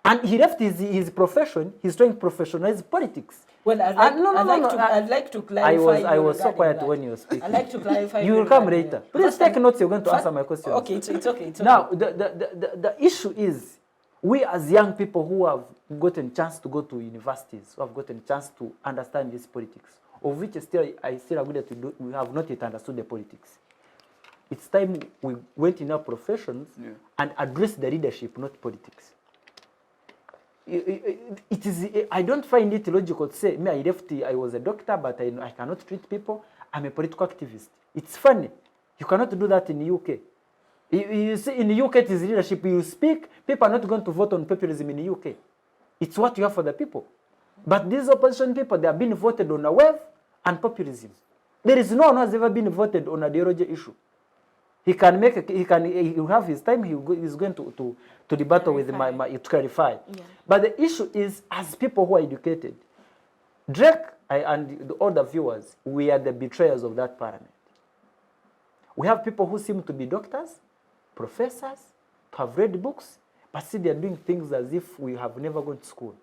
S5: And he left his profession. He's trying to professionalize politics.
S2: Well, I'd like to clarify.
S5: I was so quiet when you were speaking.
S2: I'd like to clarify.
S5: You will come later. Please take notes. You're going to answer my question.
S2: Okay, it's okay.
S5: Now, the issue is, we as young people who have gotten a chance to go to universities, who have gotten a chance to understand this politics, of which I still agree that we have not yet understood the politics. It's time we went in our professions and addressed the leadership, not politics. I don't find it logical to say, I was a doctor, but I cannot treat people. I'm a political activist. It's funny. You cannot do that in the UK. You see, in the UK, it is leadership. You speak, people are not going to vote on populism in the UK. It's what you have for the people. But these opposition people, they are being voted on a wave and populism. There is no one who has ever been voted on a ideology issue. He can have his time, he's going to debate with to clarify. Yeah. But the issue is, as people who are educated, Drake and the other viewers, we are the betrayers of that parliament. We have people who seem to be doctors, professors, to have read books, but see they're doing things as if we have never gone to school.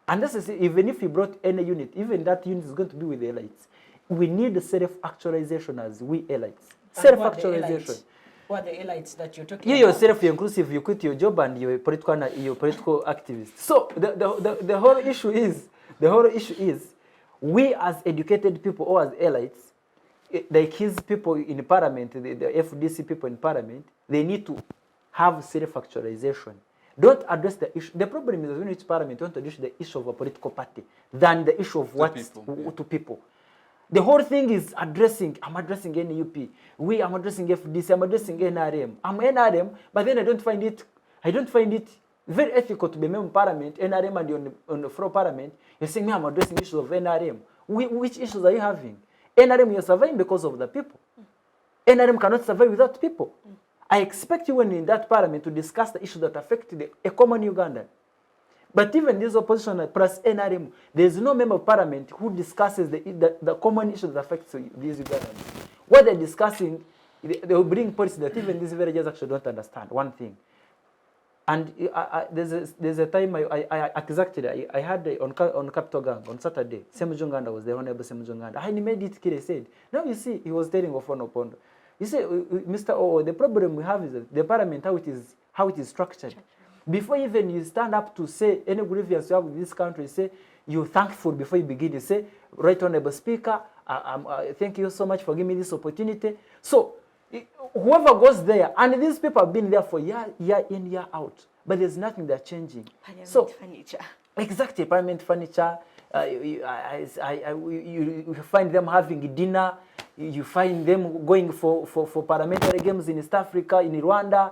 S5: And this is, even if we brought any unit, even that unit is going to be with the elites. We need self-actualization as we elites. Self-actualization.
S2: What are the elites that you're talking
S5: about?
S2: You
S5: yourself, you're inclusive, you quit your job and you're a political activist. So the whole issue is, we as educated people or as elites, like his people in parliament, the FDC people in parliament, they need to have self-actualization. Don't address the issue. The problem is that when you reach parliament, you want to address the issue of a political party than the issue of to people. The whole thing is I'm addressing NUP. I'm addressing FDC. I'm addressing NRM. I'm NRM, but then I don't find it very ethical to be a member of parliament, NRM, and you're on the floor parliament. You're saying, I'm addressing issues of NRM. Which issues are you having? NRM, you're surviving because of the people. NRM cannot survive without people. I expect you when in that parliament to discuss the issues that affect a common Ugandan. But even this opposition plus NRM, there is no member of parliament who discusses the common issues that affect these Ugandans. What they're discussing, they will bring policy that even these villagers actually don't understand. One thing. And there's a time I had on Capital Gang on Saturday, Semujunganda was the Honorable Semujunganda. And he made it clear. He said, now you see, he was telling Ofono Pondo. He said, Mr. O, the problem we have is that the parliament, how it is structured. Before even you stand up to say any grievance you have with this country, say you're thankful before you begin. You say, Right Honorable Speaker, thank you so much for giving me this opportunity. So whoever goes there, and these people have been there for year in, year out, but there's nothing that's changing.
S3: Parliament furniture.
S5: Exactly, parliament furniture. You find them having dinner. You find them going for parliamentary games in East Africa, in Rwanda,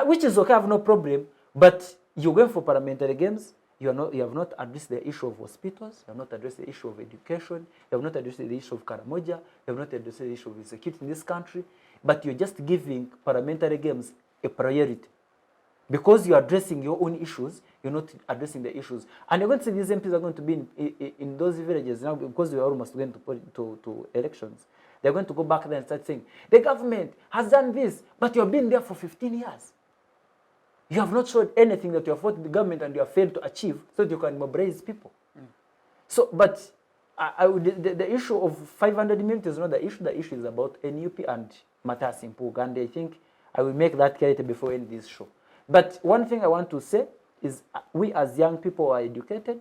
S5: which is okay, I have no problem. But you're going for parliamentary games, you have not addressed the issue of hospitals, you have not addressed the issue of education, you have not addressed the issue of Karamoja, you have not addressed the issue of security in this country, but you're just giving parliamentary games a priority. Because you're addressing your own issues, you're not addressing the issues. And you're going to see these MPs are going to be in those villages now because we are almost going to elections. They're going to go back there and start saying, the government has done this, but you've been there for 15 years. You have not showed anything that you have fought the government and you have failed to achieve so that you can mobilize people. So, but the issue of 500 million is not the issue. The issue is about NUP and Mpuuga. And I think I will make that clarity before we end this show. But one thing I want to say is we as young people are educated.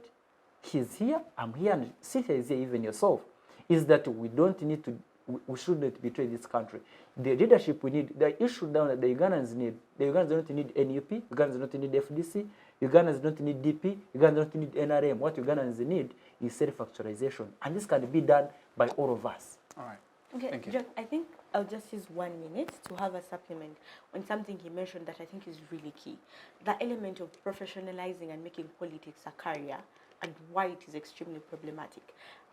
S5: He's here, I'm here, and Cynthia is here, even yourself, is that we don't need to, we shouldn't betray this country. The leadership we need, the issue down that the Ugandans need, the Ugandans don't need NUP, Ugandans don't need FDC, Ugandans don't need DP, Ugandans don't need NRM. What Ugandans need is self-actualization. And this can be done by all of us.
S1: All right.
S3: Okay,
S1: Thank you.
S3: Jack, I think I'll just use 1 minute to have a supplement on something he mentioned that I think is really key. The element of professionalizing and making politics a career and why it is extremely problematic.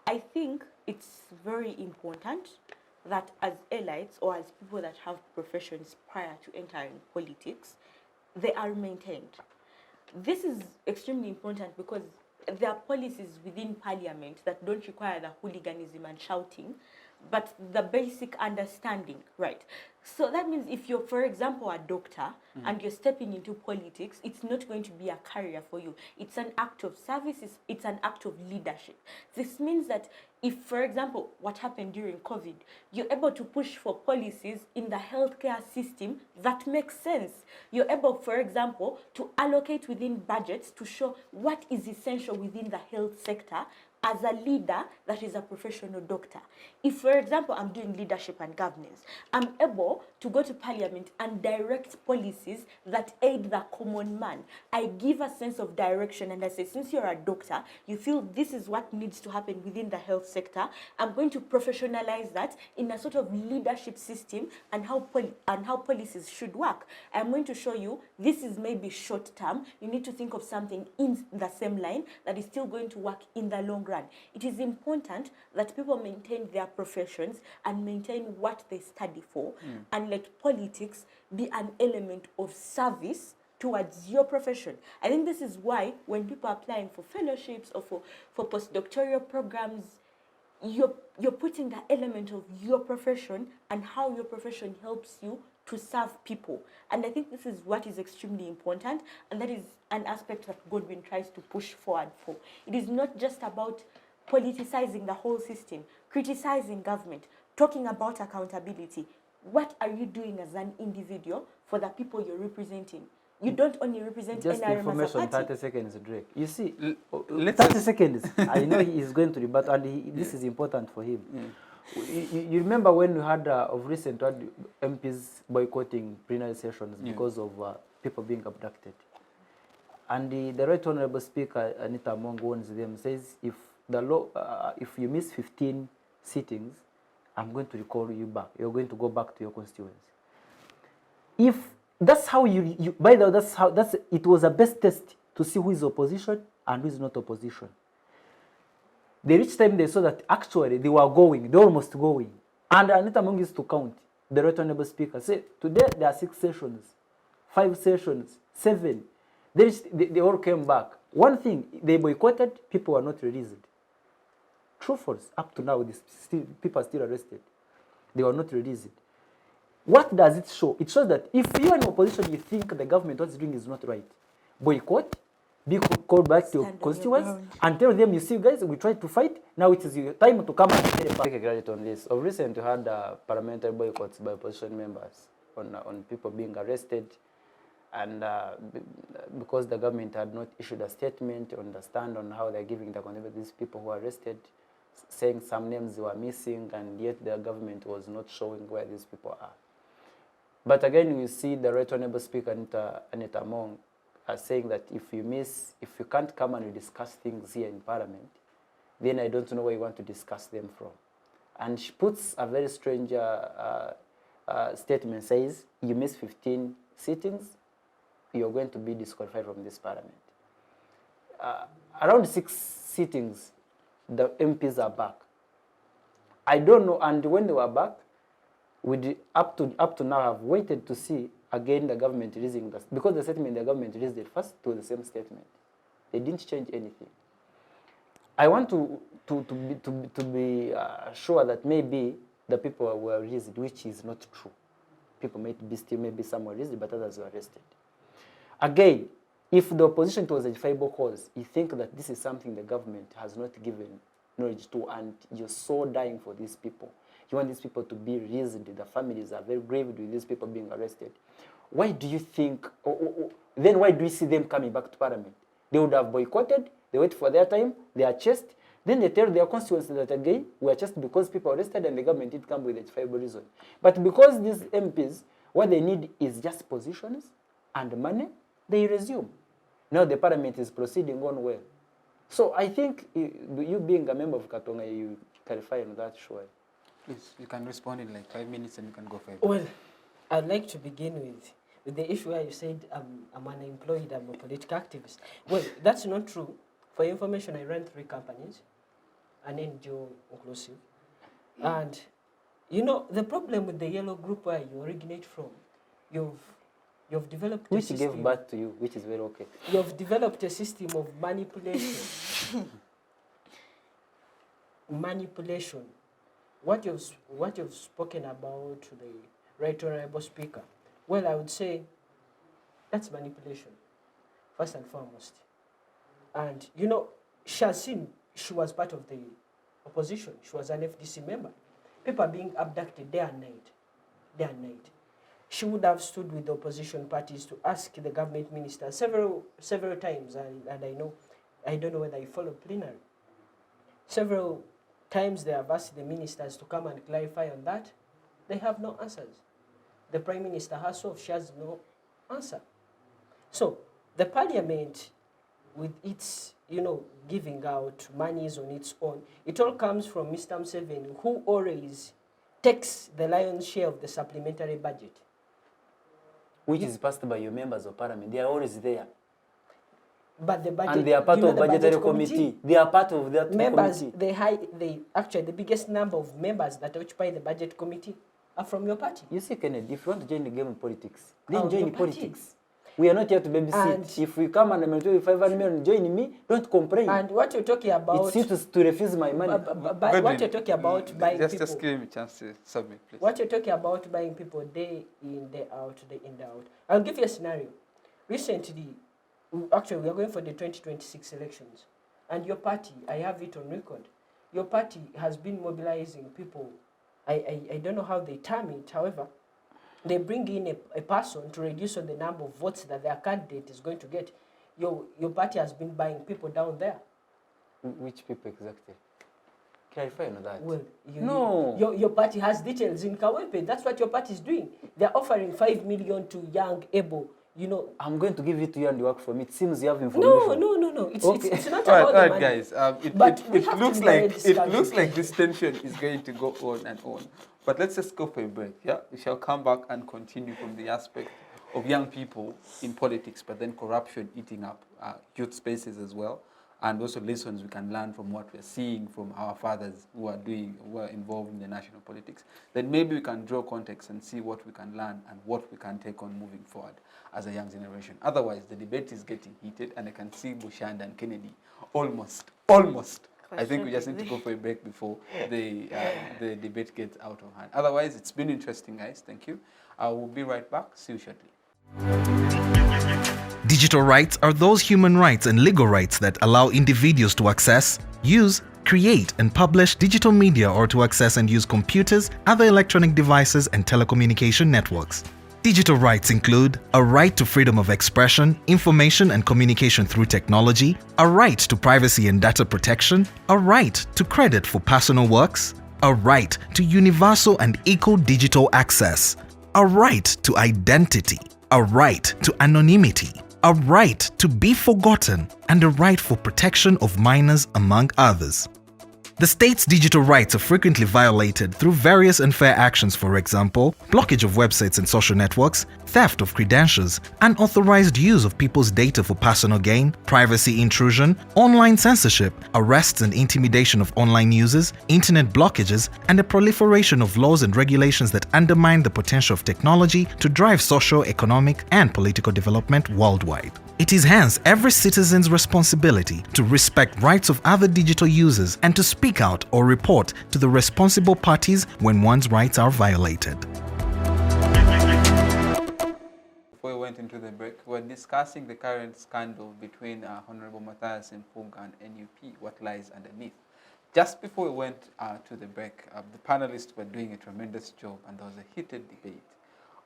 S3: I think it's very important that as elites or as people that have professions prior to entering politics, they are maintained. This is extremely important because there are policies within parliament that don't require the hooliganism and shouting, but the basic understanding, right? So that means if you're, for example, a doctor and you're stepping into politics, it's not going to be a career for you. It's an act of service, it's an act of leadership. This means that if, for example, what happened during COVID, you're able to push for policies in the healthcare system that makes sense. You're able, for example, to allocate within budgets to show what is essential within the health sector as a leader that is a professional doctor. If, for example, I'm doing leadership and governance, I'm able to go to parliament and direct policies that aid the common man. I give a sense of direction and I say, since you're a doctor, you feel this is what needs to happen within the health sector, I'm going to professionalize that in a sort of leadership system and how policies should work. I'm going to show you this is maybe short term. You need to think of something in the same line that is still going to work in the long run. It is important that people maintain their professions and maintain what they study for and let politics be an element of service towards your profession. I think this is why when people are applying for fellowships or for postdoctoral programs, you're putting the element of your profession and how your profession helps you to serve people. And I think this is what is extremely important, and that is an aspect that Godwin tries to push forward for. It is not just about politicizing the whole system, criticizing government, talking about accountability. What are you doing as an individual for the people you're representing? You don't only represent
S5: Just
S3: NRM
S5: information,
S3: as a party.
S5: 30 seconds, Drake. You see,
S1: let's
S5: 30 seconds. I know he is going to rebut, and this is important for him. You remember when we had, of recent, had MPs boycotting plenary sessions because of people being abducted. And the Right Honourable Speaker, Anita Among, warns them, says, if the law, if you miss 15 sittings, I'm going to recall you back. You're going to go back to your constituency. If that's how by the way, it was a best test to see who is opposition and who is not opposition. The each time they saw that actually they were going, they were almost going. And Anita Among used to count. The Right Honourable Speaker said, today there are 6 sessions, 5 sessions, 7. They all came back. One thing, they boycotted, people were not released. True or false? Up to now, people are still arrested. They were not released. What does it show? It shows that if you are in opposition, you think the government what is doing is not right, boycott, be called back to your constituents, and tell them, you see, guys, we tried to fight. Now it is your time to come and take credit on this. Of recent, we had parliamentary boycotts by opposition members on people being arrested, and because the government had not issued a statement to understand on how they're giving the accountability to these people who are arrested, saying some names were missing, and yet the government was not showing where these people are. But again, we see the Right Honourable Speaker, Anita Among, saying that if you can't come and discuss things here in Parliament, then I don't know where you want to discuss them from. And she puts a very strange statement, says, you miss 15 sittings, you're going to be disqualified from this Parliament. Around 6 sittings, the MPs are back. I don't know, and when they were back, up to now have waited to see again the government releasing this, because the statement the government released it first to the same statement. They didn't change anything. I want to be sure that maybe the people were released, which is not true. People might be still, maybe some were released, but others were arrested. Again, if the opposition to a justifiable cause, you think that this is something the government has not given knowledge to, and you're so dying for these people, you want these people to be released, the families are very grieved with these people being arrested, why do you think, then why do you see them coming back to Parliament? They would have boycotted, they wait for their time, they are chased, then they tell their constituents that again, we are just because people are arrested and the government did come with a justifiable reason. But because these MPs, what they need is just positions and money, they resume. Now the Parliament is proceeding on well. So I think you being a member of Katonga, you clarify on that, sure.
S1: Please, you can respond in like 5 minutes and you can go for it.
S2: Well, I'd like to begin with the issue where you said I'm unemployed, I'm a political activist. Well, that's not true. For your information, I run 3 companies, an NGO inclusive. And, you know, the problem with the yellow group where you originate from, you've developed a system.
S5: Which gave birth to you, which is very okay.
S2: You've developed a system of manipulation. Manipulation. What you've spoken about to the Right Honourable Speaker, well, I would say that's manipulation, first and foremost. And, you know, she has seen, she was part of the opposition. She was an FDC member. People are being abducted day and night. She would have stood with the opposition parties to ask the government minister several times, and I don't know whether you follow plenary. Several times they have asked the ministers to come and clarify on that. They have no answers. The Prime Minister herself, she has no answer. So the Parliament, with its, you know, giving out monies on its own, it all comes from Mr. Museveni, who always takes the lion's share of the supplementary budget.
S5: Which is passed by your members of Parliament. They are always there.
S2: But the budget,
S5: and they are part of the budgetary committee. They are part of that
S2: members,
S5: committee.
S2: Actually, the biggest number of members that occupy the budget committee are from your party.
S5: You see, Kennedy, if you want to join the game of politics, then join politics. We are not here to babysit. If we come and I'm going to 500 million, join me, don't complain.
S2: And what you're talking about...
S5: It's you to refuse my money.
S2: What you're talking about buying people...
S1: Just give me a chance to submit, please.
S2: What you're talking about buying people day in, day out, day in, day out. I'll give you a scenario. Recently, actually, we are going for the 2026 elections. And your party, I have it on record, your party has been mobilizing people. I don't know how they term it, however, they bring in a person to reduce on the number of votes that their candidate is going to get. Your party has been buying people down there.
S5: Which people exactly? Clarify on that.
S2: Well, your party has details in Kawepe. That's what your party is doing. They're offering 5 million to young, able, you know.
S5: I'm going to give it to you and you work for me. It seems you have information.
S2: No. It's not
S1: all
S2: about
S1: right,
S2: the money.
S1: guys. It looks like this tension is going to go on and on. But let's just go for a break. Yeah, we shall come back and continue from the aspect of young people in politics, but then corruption eating up youth spaces as well, and also lessons we can learn from what we're seeing from our fathers who are involved in the national politics. Then maybe we can draw context and see what we can learn and what we can take on moving forward as a young generation. Otherwise, the debate is getting heated, and I can see Bushanda and Kennedy almost. I think we just need to go for a break before the debate gets out of hand. Otherwise, it's been interesting, guys. Thank you. I will be right back. See you shortly.
S6: Digital rights are those human rights and legal rights that allow individuals to access, use, create, and publish digital media, or to access and use computers, other electronic devices, and telecommunication networks. Digital rights include a right to freedom of expression, information and communication through technology, a right to privacy and data protection, a right to credit for personal works, a right to universal and equal digital access, a right to identity, a right to anonymity, a right to be forgotten, and a right for protection of minors, among others. The state's digital rights are frequently violated through various unfair actions, for example, blockage of websites and social networks, theft of credentials, unauthorized use of people's data for personal gain, privacy intrusion, online censorship, arrests and intimidation of online users, internet blockages, and the proliferation of laws and regulations that undermine the potential of technology to drive social, economic, and political development worldwide. It is hence every citizen's responsibility to respect rights of other digital users and to speak out or report to the responsible parties when one's rights are violated.
S1: Before we went into the break, we were discussing the current scandal between Honorable Mpuuga and NUP, what lies underneath. Just before we went to the break, the panelists were doing a tremendous job, and there was a heated debate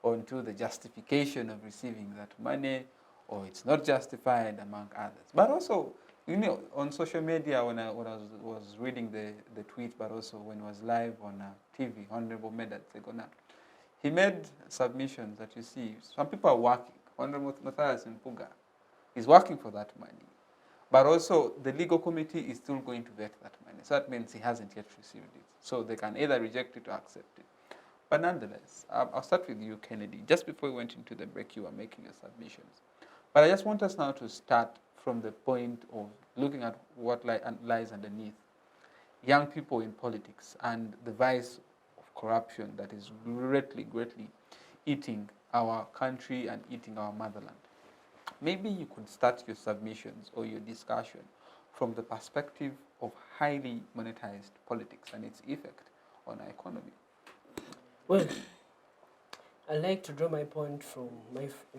S1: onto the justification of receiving that money, or it's not justified, among others. But also, you know, on social media, when I was reading the tweet, but also when it was live on TV, Honorable Segona, he made submissions that you see, some people are working. Honorable Mpuuga is working for that money. But also, the legal committee is still going to vet that money. So that means he hasn't yet received it. So they can either reject it or accept it. But nonetheless, I'll start with you, Kennedy. Just before we went into the break, you were making your submissions. But I just want us now to start from the point of looking at what lies underneath young people in politics and the vice of corruption that is greatly eating our country and eating our motherland. Maybe you could start your submissions or your discussion from the perspective of highly monetized politics and its effect on our economy.
S2: Well, I like to draw my point from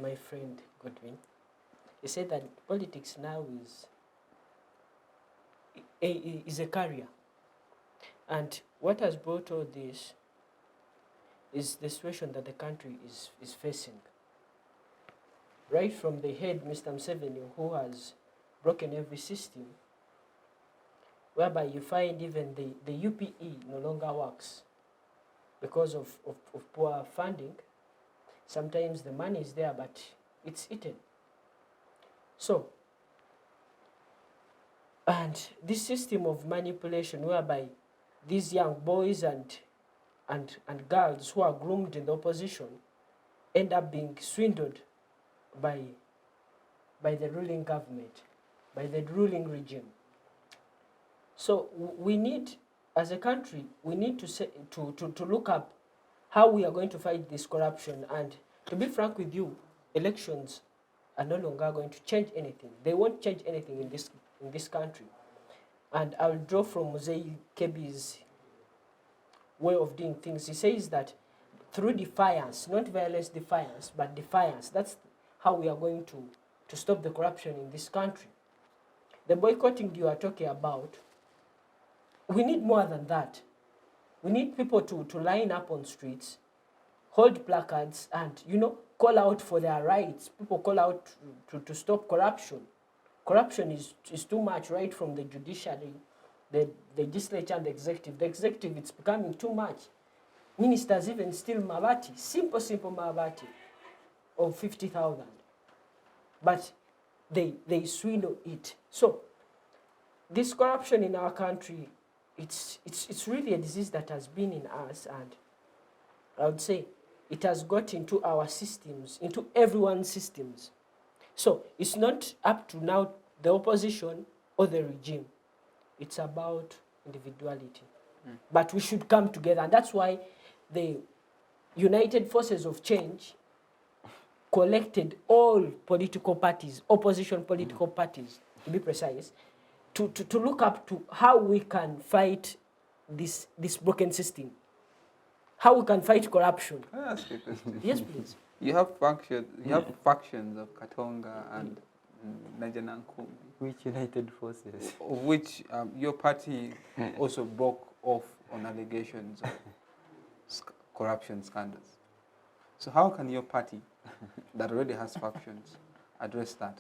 S2: my friend Godwin. He said that politics now is a career. And what has brought all this is the situation that the country is facing. Right from the head, Mr. Museveni, who has broken every system, whereby you find even the UPE no longer works because of poor funding. Sometimes the money is there, but it's eaten. So, and this system of manipulation whereby these young boys and girls who are groomed in the opposition end up being swindled by the ruling government, by the ruling regime. So we need, as a country, we need to look up how we are going to fight this corruption. And to be frank with you, elections are no longer going to change anything. They won't change anything in this country. And I will draw from Mzee Kebi's way of doing things. He says that through defiance, not violence defiance, but defiance, that's how we are going to stop the corruption in this country. The boycotting you are talking about, we need more than that. We need people to line up on streets, hold placards, and, you know, call out for their rights. People call out to stop corruption. Corruption is too much, right from the judiciary, the legislature and the executive. The executive, it's becoming too much. Ministers even steal mabati, simple mabati of 50,000. But they swindle it. So this corruption in our country, it's really a disease that has been in us, and I would say it has got into our systems, into everyone's systems. So it's not up to now the opposition or the regime. It's about individuality. But we should come together, and that's why the United Forces of Change collected all political parties, opposition political parties, to be precise, to look up to how we can fight this broken system, how we can fight corruption.
S1: Can I ask you a question?
S2: Yes, please.
S1: You have factions of Katonga and Najanankumbi,
S4: Which United Forces?
S1: of which your party also broke off on allegations of corruption scandals. So how can your party, that already has factions, address that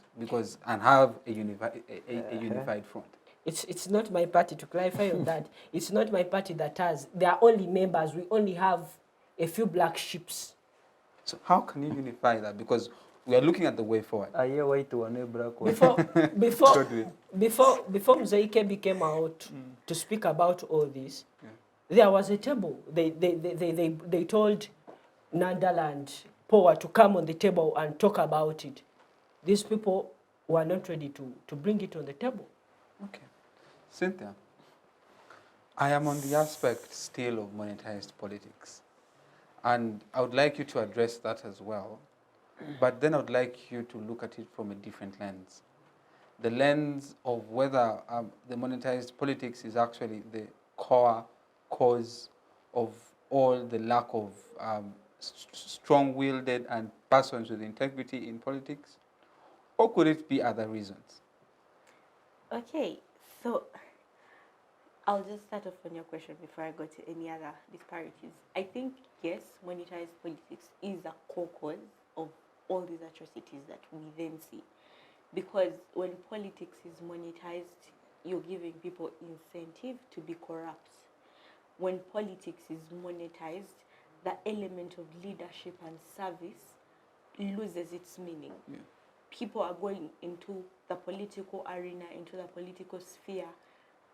S1: and have a unified front?
S2: It's not my party, to clarify on that. It's not my party that has. They are only members. We only have a few black sheeps.
S1: So how can you unify that? Because we are looking at the way forward.
S5: I hear white one, a black one.
S2: Before Mzee Kebi came out to speak about all this, there was a table. They told Nandala power to come on the table and talk about it. These people were not ready to bring it on the table.
S1: Okay. Cynthia, I am on the aspect still of monetized politics. And I would like you to address that as well. But then I would like you to look at it from a different lens. The lens of whether the monetized politics is actually the core cause of all the lack of strong-willed and persons with integrity in politics, or could it be other reasons?
S3: Okay, so I'll just start off on your question before I go to any other disparities. I think, yes, monetized politics is a core cause of all these atrocities that we then see. Because when politics is monetized, you're giving people incentive to be corrupt. When politics is monetized, the element of leadership and service loses its meaning.
S1: Yeah.
S3: People are going into the political arena, into the political sphere,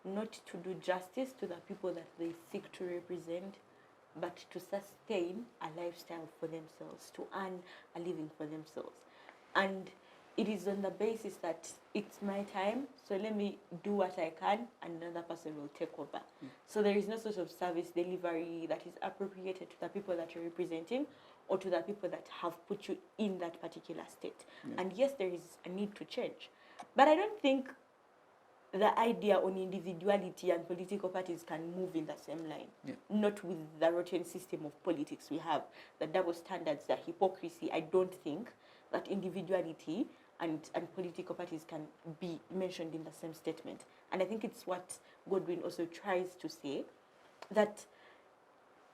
S3: not to do justice to the people that they seek to represent, but to sustain a lifestyle for themselves, to earn a living for themselves. And it is on the basis that it's my time, so let me do what I can, and another person will take over. So there is no sort of service delivery that is appropriated to the people that you're representing or to the people that have put you in that particular state. And yes, there is a need to change. But I don't think the idea on individuality and political parties can move in the same line. Not with the rotten system of politics we have, the double standards, the hypocrisy. I don't think that individuality and political parties can be mentioned in the same statement. And I think it's what Godwin also tries to say, that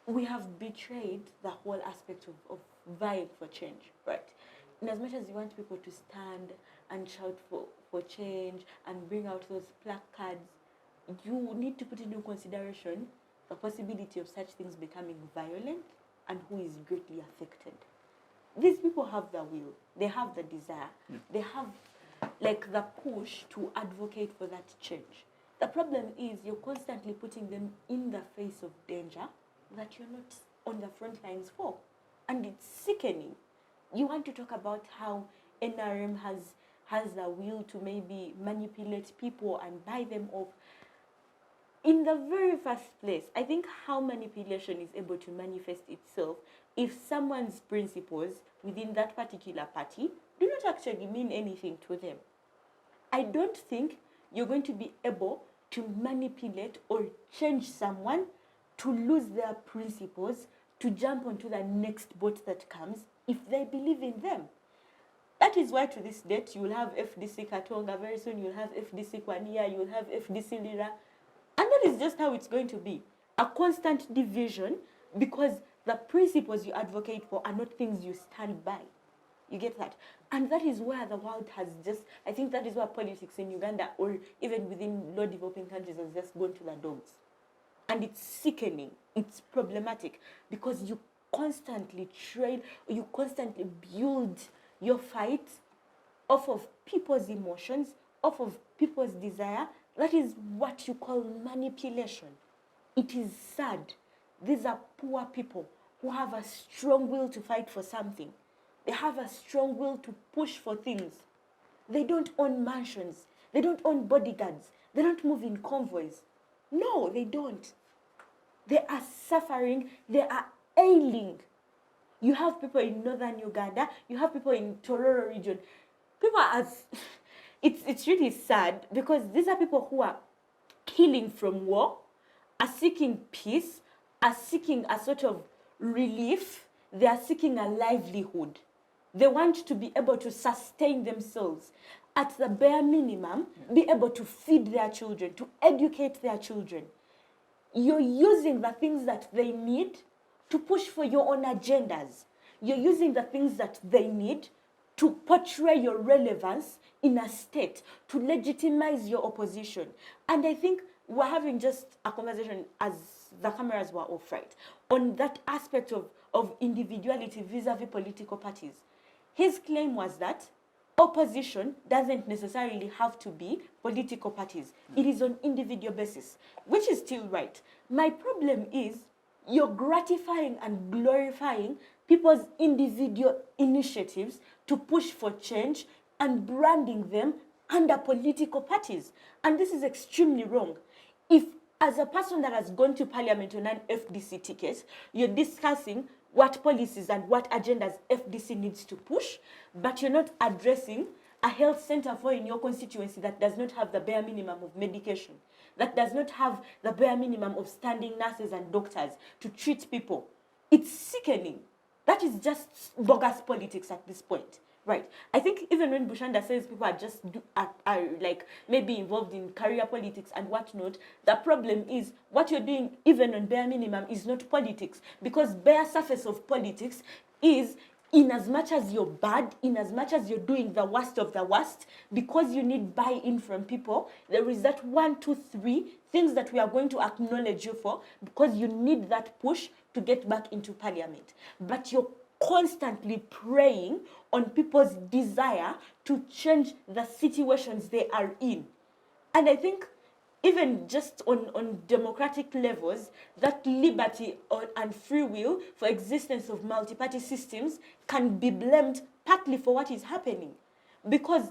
S3: we have betrayed the whole aspect of vying for change, right? In as much as you want people to stand and shout for change and bring out those placards, you need to put into consideration the possibility of such things becoming violent and who is greatly affected. These people have the will, they have the desire, they have like the push to advocate for that change. The problem is you're constantly putting them in the face of danger that you're not on the front lines for. And it's sickening. You want to talk about how NRM has the will to maybe manipulate people and buy them off. In the very first place, I think how manipulation is able to manifest itself if someone's principles within that particular party do not actually mean anything to them. I don't think you're going to be able to manipulate or change someone to lose their principles, to jump onto the next boat that comes if they believe in them. That is why to this date you will have FDC Katonga, very soon you'll have FDC Kwania, you'll have FDC Lira. And that is just how it's going to be. A constant division because the principles you advocate for are not things you stand by. You get that? And that is where the world has just, I think that is where politics in Uganda or even within low developing countries has just gone to the dogs. And it's sickening, it's problematic because you constantly trade, you constantly build your fight off of people's emotions, off of people's desire. That is what you call manipulation. It is sad. These are poor people who have a strong will to fight for something. They have a strong will to push for things. They don't own mansions. They don't own bodyguards. They don't move in convoys. No, they don't. They are suffering. They are ailing. You have people in northern Uganda. You have people in Tororo region. People are... It's really sad because these are people who are healing from war, are seeking peace, are seeking a sort of relief. They are seeking a livelihood. They want to be able to sustain themselves at the bare minimum, be able to feed their children, to educate their children. You're using the things that they need to push for your own agendas. You're using the things that they need to portray your relevance in a state, to legitimize your opposition. And I think we're having just a conversation as the cameras were off, right, on that aspect of individuality vis-a-vis political parties. His claim was that opposition doesn't necessarily have to be political parties. It is on individual basis, which is still right. My problem is you're gratifying and glorifying people's individual initiatives to push for change and branding them under political parties. And this is extremely wrong. If, as a person that has gone to parliament on an FDC ticket, you're discussing what policies and what agendas FDC needs to push, but you're not addressing a health center for in your constituency that does not have the bare minimum of medication, that does not have the bare minimum of standing nurses and doctors to treat people. It's sickening. That is just bogus politics at this point. Right. I think even when Bushanda says people are just are like maybe involved in career politics and whatnot, the problem is what you're doing even on bare minimum is not politics, because bare surface of politics is in as much as you're bad, in as much as you're doing the worst of the worst, because you need buy-in from people, there is that 1, 2, 3 things that we are going to acknowledge you for, because you need that push to get back into parliament. But you're constantly preying on people's desire to change the situations they are in. And I think even just on democratic levels, that liberty and free will for existence of multi-party systems can be blamed partly for what is happening. Because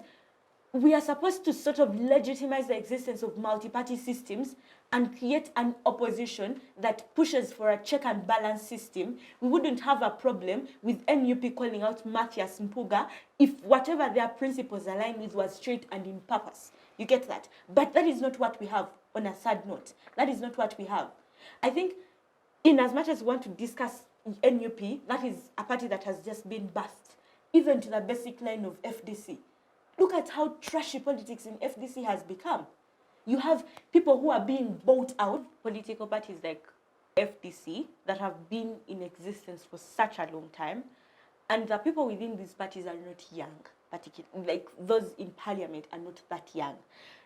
S3: we are supposed to sort of legitimize the existence of multi-party systems and create an opposition that pushes for a check and balance system. We wouldn't have a problem with NUP calling out Matthias Mpuuga if whatever their principles align with was straight and in purpose. You get that? But that is not what we have, on a sad note. That is not what we have. I think in as much as we want to discuss NUP, that is a party that has just been birthed, even to the basic line of FDC. Look at how trashy politics in FDC has become. You have people who are being bought out, political parties like FDC that have been in existence for such a long time, and the people within these parties are not young, particularly, like those in parliament are not that young.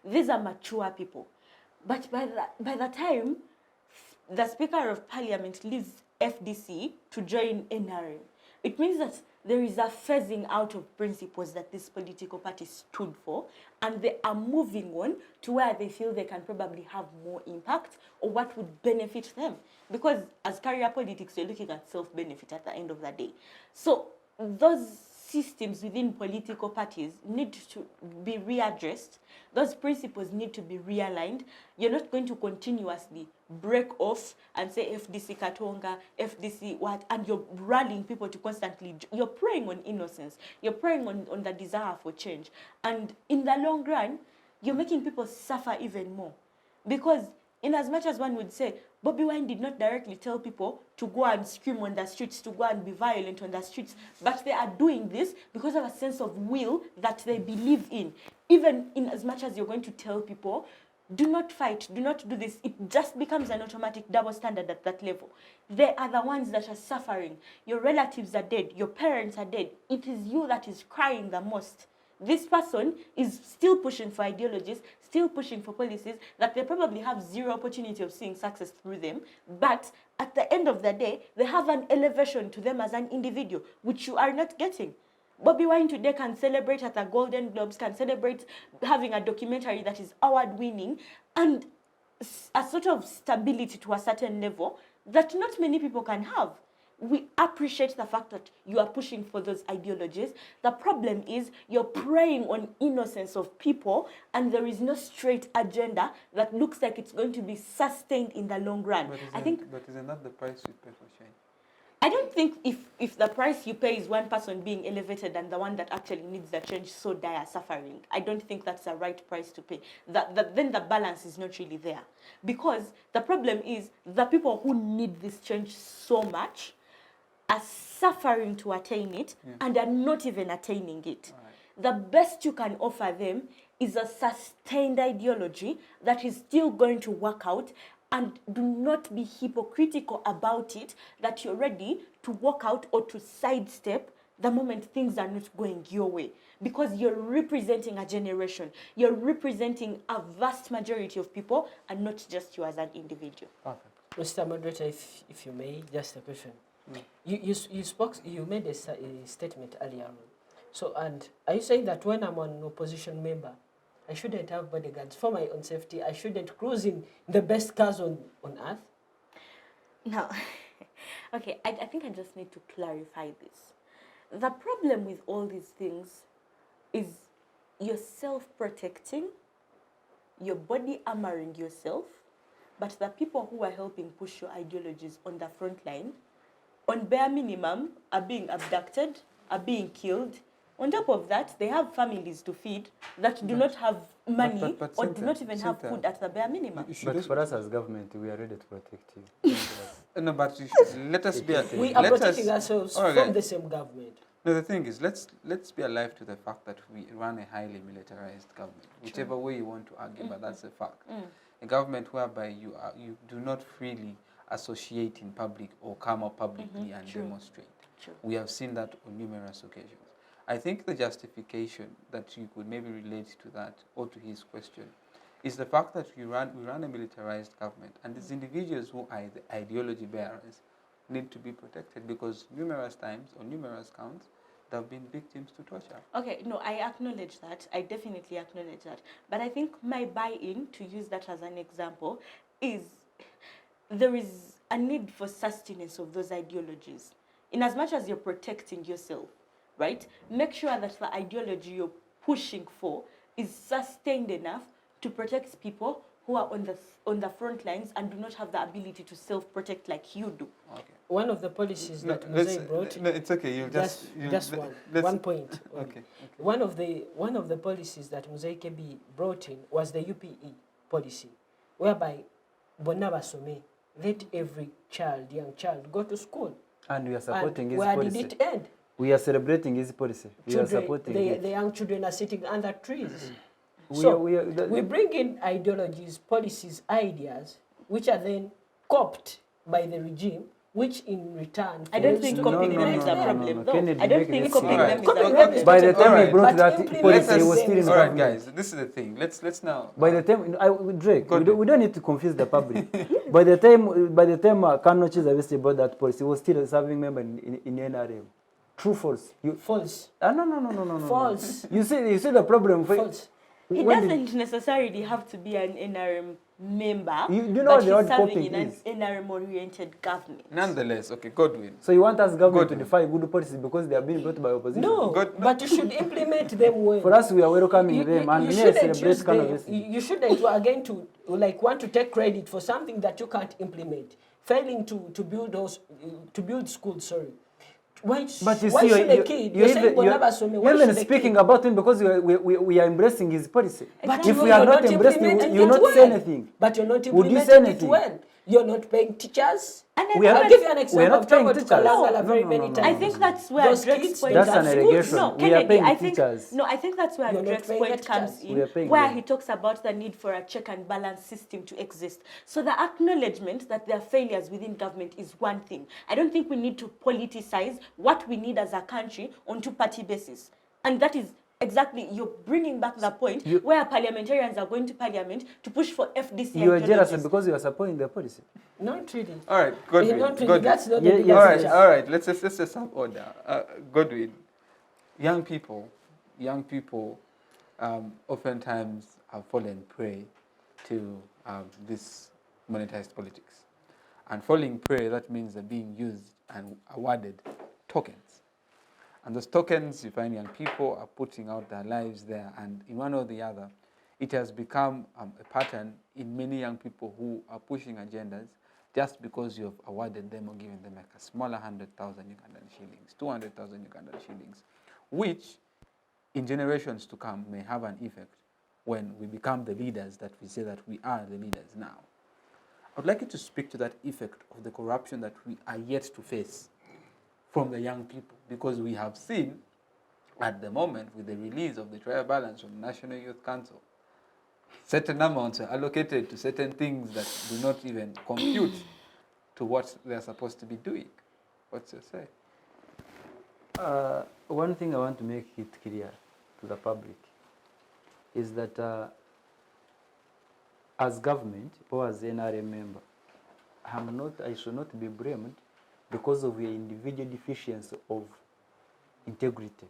S3: These are mature people. But by the time the Speaker of Parliament leaves FDC to join NRM, it means that there is a phasing out of principles that this political party stood for, and they are moving on to where they feel they can probably have more impact or what would benefit them. Because as career politics, you're looking at self-benefit at the end of the day. So those systems within political parties need to be readdressed. Those principles need to be realigned. You're not going to continuously break off and say FDC Katonga, FDC what, and you're rallying people to constantly, you're preying on innocence. You're preying on the desire for change. And in the long run, you're making people suffer even more. Because in as much as one would say, Bobi Wine did not directly tell people to go and scream on the streets, to go and be violent on the streets, but they are doing this because of a sense of will that they believe in. Even in as much as you're going to tell people, do not fight, do not do this, it just becomes an automatic double standard at that level. They are the ones that are suffering. Your relatives are dead, your parents are dead. It is you that is crying the most. This person is still pushing for ideologies, still pushing for policies that they probably have zero opportunity of seeing success through them. But at the end of the day, they have an elevation to them as an individual, which you are not getting. Bobi Wine today can celebrate at the Golden Globes, can celebrate having a documentary that is award-winning, and a sort of stability to a certain level that not many people can have. We appreciate the fact that you are pushing for those ideologies. The problem is you're preying on innocence of people, and there is no straight agenda that looks like it's going to be sustained in the long run.
S1: But isn't that the price you pay for change?
S3: I don't think if the price you pay is one person being elevated and the one that actually needs the change so dire suffering, I don't think that's the right price to pay. Then the balance is not really there. Because the problem is the people who need this change so much are suffering to attain it, and are not even attaining it. Right. The best you can offer them is a sustained ideology that is still going to work out, and do not be hypocritical about it, that you're ready to walk out or to sidestep the moment things are not going your way. Because you're representing a generation. You're representing a vast majority of people, and not just you as an individual.
S1: Perfect.
S2: Mr. Moderator, if you may, just a question. You made a statement earlier on. So, and are you saying that when I'm an opposition member, I shouldn't have bodyguards for my own safety? I shouldn't cruise in the best cars on earth?
S3: No. Okay, I think I just need to clarify this. The problem with all these things is you're self-protecting, your body armoring yourself, but the people who are helping push your ideologies on the front line, on bare minimum, are being abducted, are being killed. On top of that, they have families to feed that do not have money or do not even have food at the bare minimum.
S4: But for us as government, we are ready to protect you.
S1: No, but let us be.
S2: We are protecting ourselves from the same government.
S1: No, the thing is, let's be alive to the fact that we run a highly militarized government. Whichever way you want to argue, but that's a fact. A government whereby you do not freely associate in public or come up publicly and demonstrate. We have seen that on numerous occasions. I think the justification that you could maybe relate to that or to his question is the fact that we run a militarized government, and these individuals who are the ideology bearers need to be protected because numerous times, on numerous counts, they have been victims to torture.
S3: Okay, no, I acknowledge that. I definitely acknowledge that. But I think my buy-in, to use that as an example, is there is a need for sustenance of those ideologies. In as much as you're protecting yourself, right? Make sure that the ideology you're pushing for is sustained enough to protect people who are on the front lines and do not have the ability to self-protect like you do.
S1: Okay.
S2: One of the policies that Mzee brought.
S1: No, it's okay. You just
S2: one point.
S1: Okay.
S2: One of the policies that Mzee Kebi brought in was the UPE policy, whereby bonna basome, let every young child go to school.
S4: And we are supporting his
S2: where
S4: policy.
S2: Where did it end?
S4: We are celebrating his policy. We are supporting it.
S2: The young children are sitting under trees.
S4: We
S2: bring in ideologies, policies, ideas, which are then copped by the regime, which in return...
S3: I don't think copying them is a problem. I don't think copying them is a problem.
S4: By the time we brought that policy, he was still in
S1: All right,
S4: government.
S1: guys, this is the thing. Let's now...
S4: By the time, Drake, we don't need to confuse the public. By the time Kano Chief brought that policy, he was still a serving member in NRM. True, false?
S2: False.
S4: No.
S2: False.
S4: You see the problem.
S2: False.
S3: He doesn't necessarily have to be an NRM member,
S4: you know
S3: but
S4: what
S3: he's serving in
S4: is.
S3: an NRM-oriented government.
S1: Nonetheless, okay, Godwin.
S4: So you want us government to defy good policies because they are being brought by opposition?
S2: No, but you should implement them well.
S4: For us, we are welcoming them and we celebrate cannabis.
S2: You shouldn't again to want to take credit for something that you can't implement, failing to build schools. Sorry.
S4: But you see, you're even speaking about him because we are embracing his policy.
S2: But
S4: if we are not embracing it, you will not say anything.
S2: But you're not
S4: Would you say
S2: implementing it
S4: anything?
S2: well. You're not paying teachers.
S3: And
S2: I'll give you an example.
S4: We are not paying teachers.
S2: Many times.
S3: I think that's where Drake's point
S4: That's an allegation.
S3: No,
S4: We are paying teachers.
S3: I think that's where Drake's point comes in, where he talks about the need for a check and balance system to exist. So the acknowledgement that there are failures within government is one thing. I don't think we need to politicize what we need as a country on two-party basis. And that is exactly, you're bringing back the point where parliamentarians are going to parliament to push for FDC.
S4: You are jealous because you are supporting the policy.
S2: Not really.
S1: All right, Godwin.
S2: Not really. That's not the
S1: biggest all right. Let's set some order. Godwin, young people, oftentimes have fallen prey to this monetized politics, and falling prey, that means they're being used and awarded tokens. And those tokens, you find young people are putting out their lives there, and in one or the other, it has become a pattern in many young people who are pushing agendas just because you have awarded them or given them like a smaller 100,000 Ugandan shillings, 200,000 Ugandan shillings, which in generations to come may have an effect when we become the leaders that we say that we are the leaders now. I would like you to speak to that effect of the corruption that we are yet to face from the young people, because we have seen at the moment with the release of the trial balance from the National Youth Council, certain amounts are allocated to certain things that do not even compute to what they're supposed to be doing. What's your say?
S4: One thing I want to make it clear to the public is that as government or as NRM member, I should not be blamed because of your individual deficiency of integrity.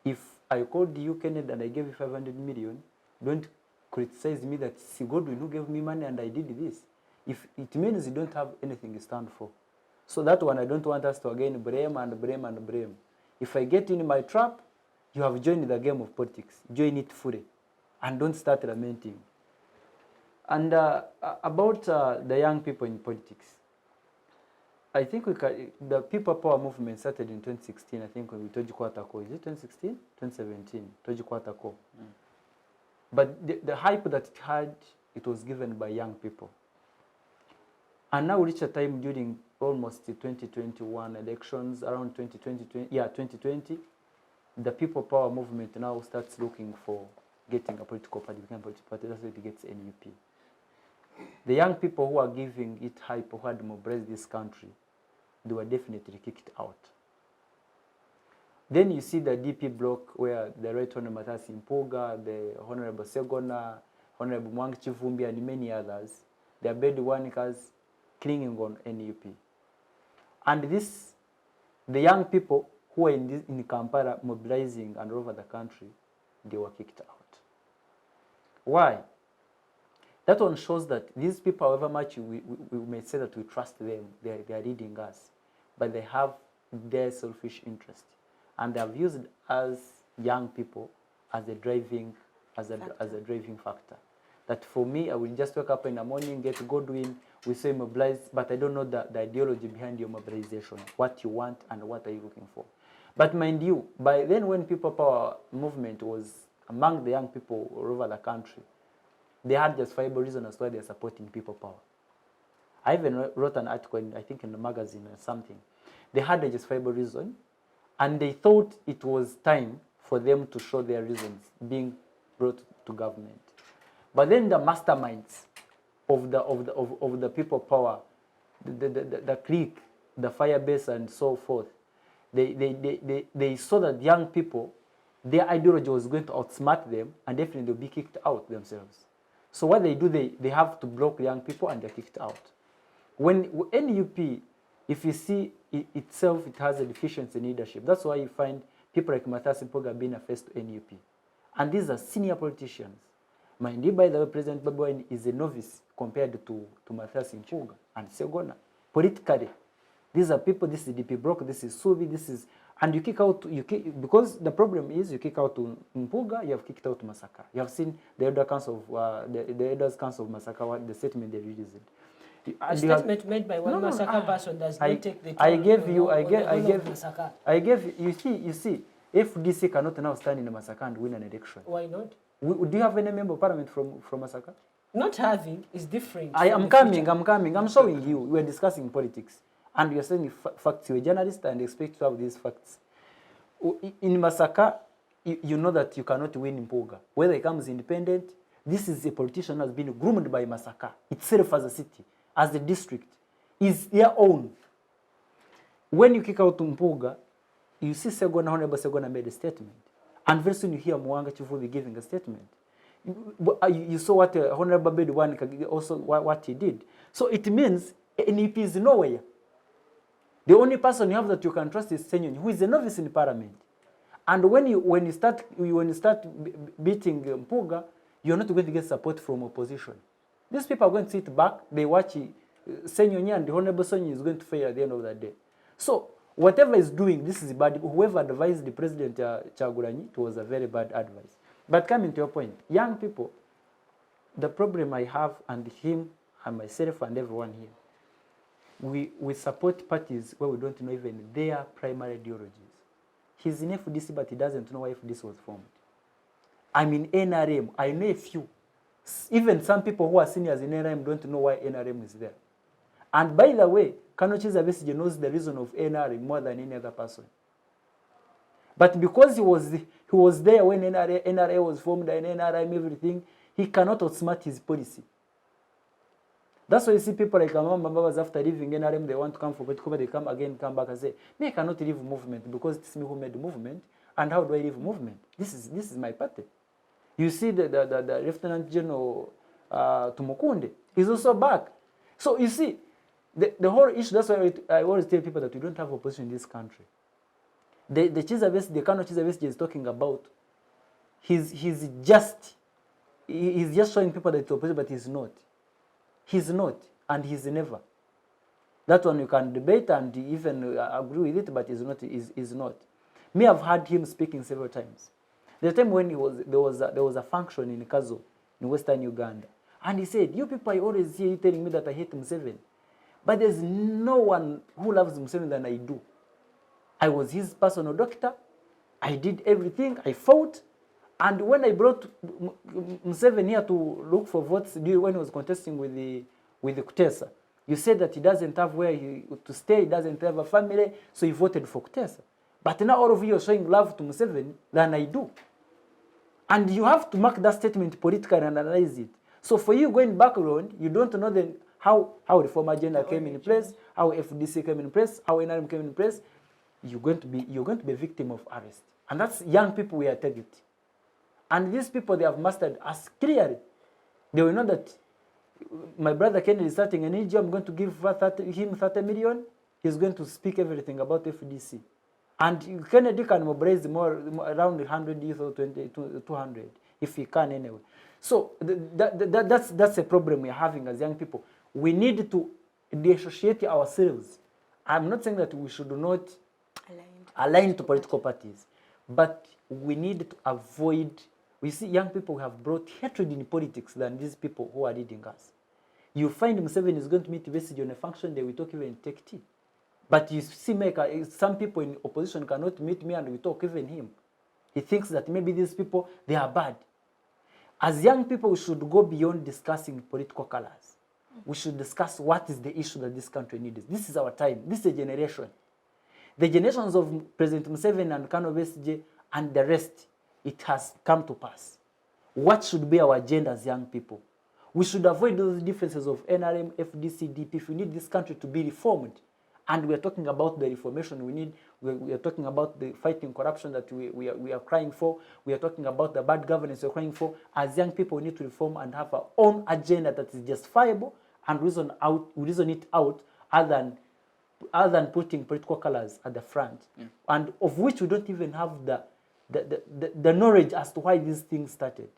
S4: If I called you, Kennedy, and I gave you 500 million, don't criticize me that it's Godwin who gave me money and I did this.
S5: if it means you don't have anything to stand for. So that one, I don't want us to again blame and blame and blame. If I get in my trap, you have joined the game of politics. Join it fully, and don't start lamenting. And about the young people in politics, I think the People Power movement started in 2016, I think, when we told you Kwatako. Is it 2016? 2017, told you Kwatako. But the hype that it had, it was given by young people. And now we reach a time during almost the 2021 elections, around 2020, the People Power movement now starts looking for getting a political party, becoming a political party. That's why it gets NUP. The young people who are giving it hype, who had mobilized this country, they were definitely kicked out. Then you see the DP block where the Right Honorable Mpuuga, the Honorable Segona, Honorable Mwangi Chivumbi, and many others, they are bedwanikers clinging on NUP. And the young people who were in Kampala mobilizing and all over the country, they were kicked out. Why? That one shows that these people, however much we may say that we trust them, they are leading us, but they have their selfish interest. And they have used us young people as a driving factor. That for me, I will just wake up in the morning, get Godwin, we say mobilize, but I don't know the ideology behind your mobilization, what you want and what are you looking for. But mind you, by then when People Power movement was among the young people all over the country, they had justifiable reason as to why they're supporting People Power. I even wrote an article, I think in the magazine or something. They had a justifiable reason, and they thought it was time for them to show their reasons being brought to government. But then the masterminds of the People Power, the clique, the firebase, and so forth, they saw that young people, their ideology was going to outsmart them, and definitely they'll be kicked out themselves. So what they do, they have to block young people, and they're kicked out. When NUP, if you see itself, it has a deficiency in leadership. That's why you find people like Mpuuga being a face to NUP. And these are senior politicians. Mind you, by the way, President Bobi Wine is a novice compared to Mpuuga and Segona. Politically, these are people, this is DP Block, this is Suvi, this is... And you kick out, because the problem is you kick out to Mpuuga, you have kicked out to Masaka. You have seen the Elders Council of Masaka, the statement they released.
S2: A statement made by one Masaka person does not take the
S5: I gave you see, FDC cannot now stand in Masaka and win an election.
S2: Why not?
S5: Do you have any member of parliament from Masaka?
S2: Not having is different.
S5: I'm coming. I'm showing you. We're discussing politics. And you're saying facts. You're a journalist and expect to have these facts. In Masaka, you know that you cannot win Mpuuga. Whether he comes independent, this is a politician who has been groomed by Masaka itself as a city, as a district, is their own. When you kick out Mpuuga, you see Honorable Segona made a statement. And very soon you hear Mwanga Chivuvi giving a statement. You saw what Honorable Bedwan also what he did. So it means NEP is nowhere. The only person you have that you can trust is Senyonyi, who is a novice in parliament. And when you start beating Mpuuga, you're not going to get support from opposition. These people are going to sit back, they watch Senyonyi, and the Honorable Senyonyi is going to fail at the end of the day. So whatever is doing, this is bad. Whoever advised the President Chagulanyi, it was a very bad advice. But coming to your point, young people, the problem I have, and him and myself and everyone here, we support parties where we don't know even their primary ideologies. He's in FDC, but he doesn't know why FDC was formed. I'm in NRM. I know a few. Even some people who are seniors in NRM don't know why NRM is there. And by the way, Kanochiza Besigye knows the reason of NRM more than any other person. But because he was there when NRA was formed and NRM everything, he cannot outsmart his policy. That's why you see people like Amama Babas after leaving NRM, they want to come for political, but they come back and say, me, I cannot leave movement because it's me who made the movement. And how do I leave movement? This is my party. You see the Lieutenant General Tumukunde is also back. So you see, the whole issue, that's why I always tell people that we don't have opposition in this country. The Kano Chiza is talking about, he's just showing people that it's opposition, but he's not. He's not. and he's never. That one you can debate and even agree with it, but is not. Me, I've heard him speaking several times. The time when there was a function in Kazo, in Western Uganda, and he said, "You people, I always hear you telling me that I hate Museveni, but there's no one who loves Museveni than I do. I was his personal doctor. I did everything. I fought, and when I brought Museveni here to look for votes when he was contesting with the Kutesa, you said that he doesn't have where to stay, he doesn't have a family, so he voted for Kutesa. But now all of you are showing love to Museveni than I do. And you have to mark that statement politically and analyze it. So for you going background, you don't know how reform agenda came in place, how FDC came in place, how NRM came in place. You're going to be a victim of arrest. And that's young people we are targeting. And these people, they have mastered us clearly. They will know that my brother Kennedy is starting an NGO, I'm going to give him 30 million. He's going to speak everything about FDC. And Kennedy can mobilize more around 100 youth or 200, if he can anyway. So that's a problem we're having as young people. We need to dissociate ourselves. I'm not saying that we should not align to political parties, but we need to avoid. We see young people who have brought hatred in politics than these people who are leading us. You find Museveni is going to meet Besigye on a function day, we talk even take tea. But you see, some people in opposition cannot meet me and we talk even him. He thinks that maybe these people, they are bad. As young people, we should go beyond discussing political colors. We should discuss what is the issue that this country needs. This is our time. This is a generation. The generations of President Museveni and Kano Besigye and the rest, it has come to pass. What should be our agenda as young people? We should avoid those differences of NRM, FDC, DP. If we need this country to be reformed, and we are talking about the reformation we need, we are talking about the fighting corruption that we are crying for, we are talking about the bad governance we are crying for. As young people, we need to reform and have our own agenda that is justifiable and reason it out other than putting political colors at the front, and of which we don't even have the knowledge as to why these things started.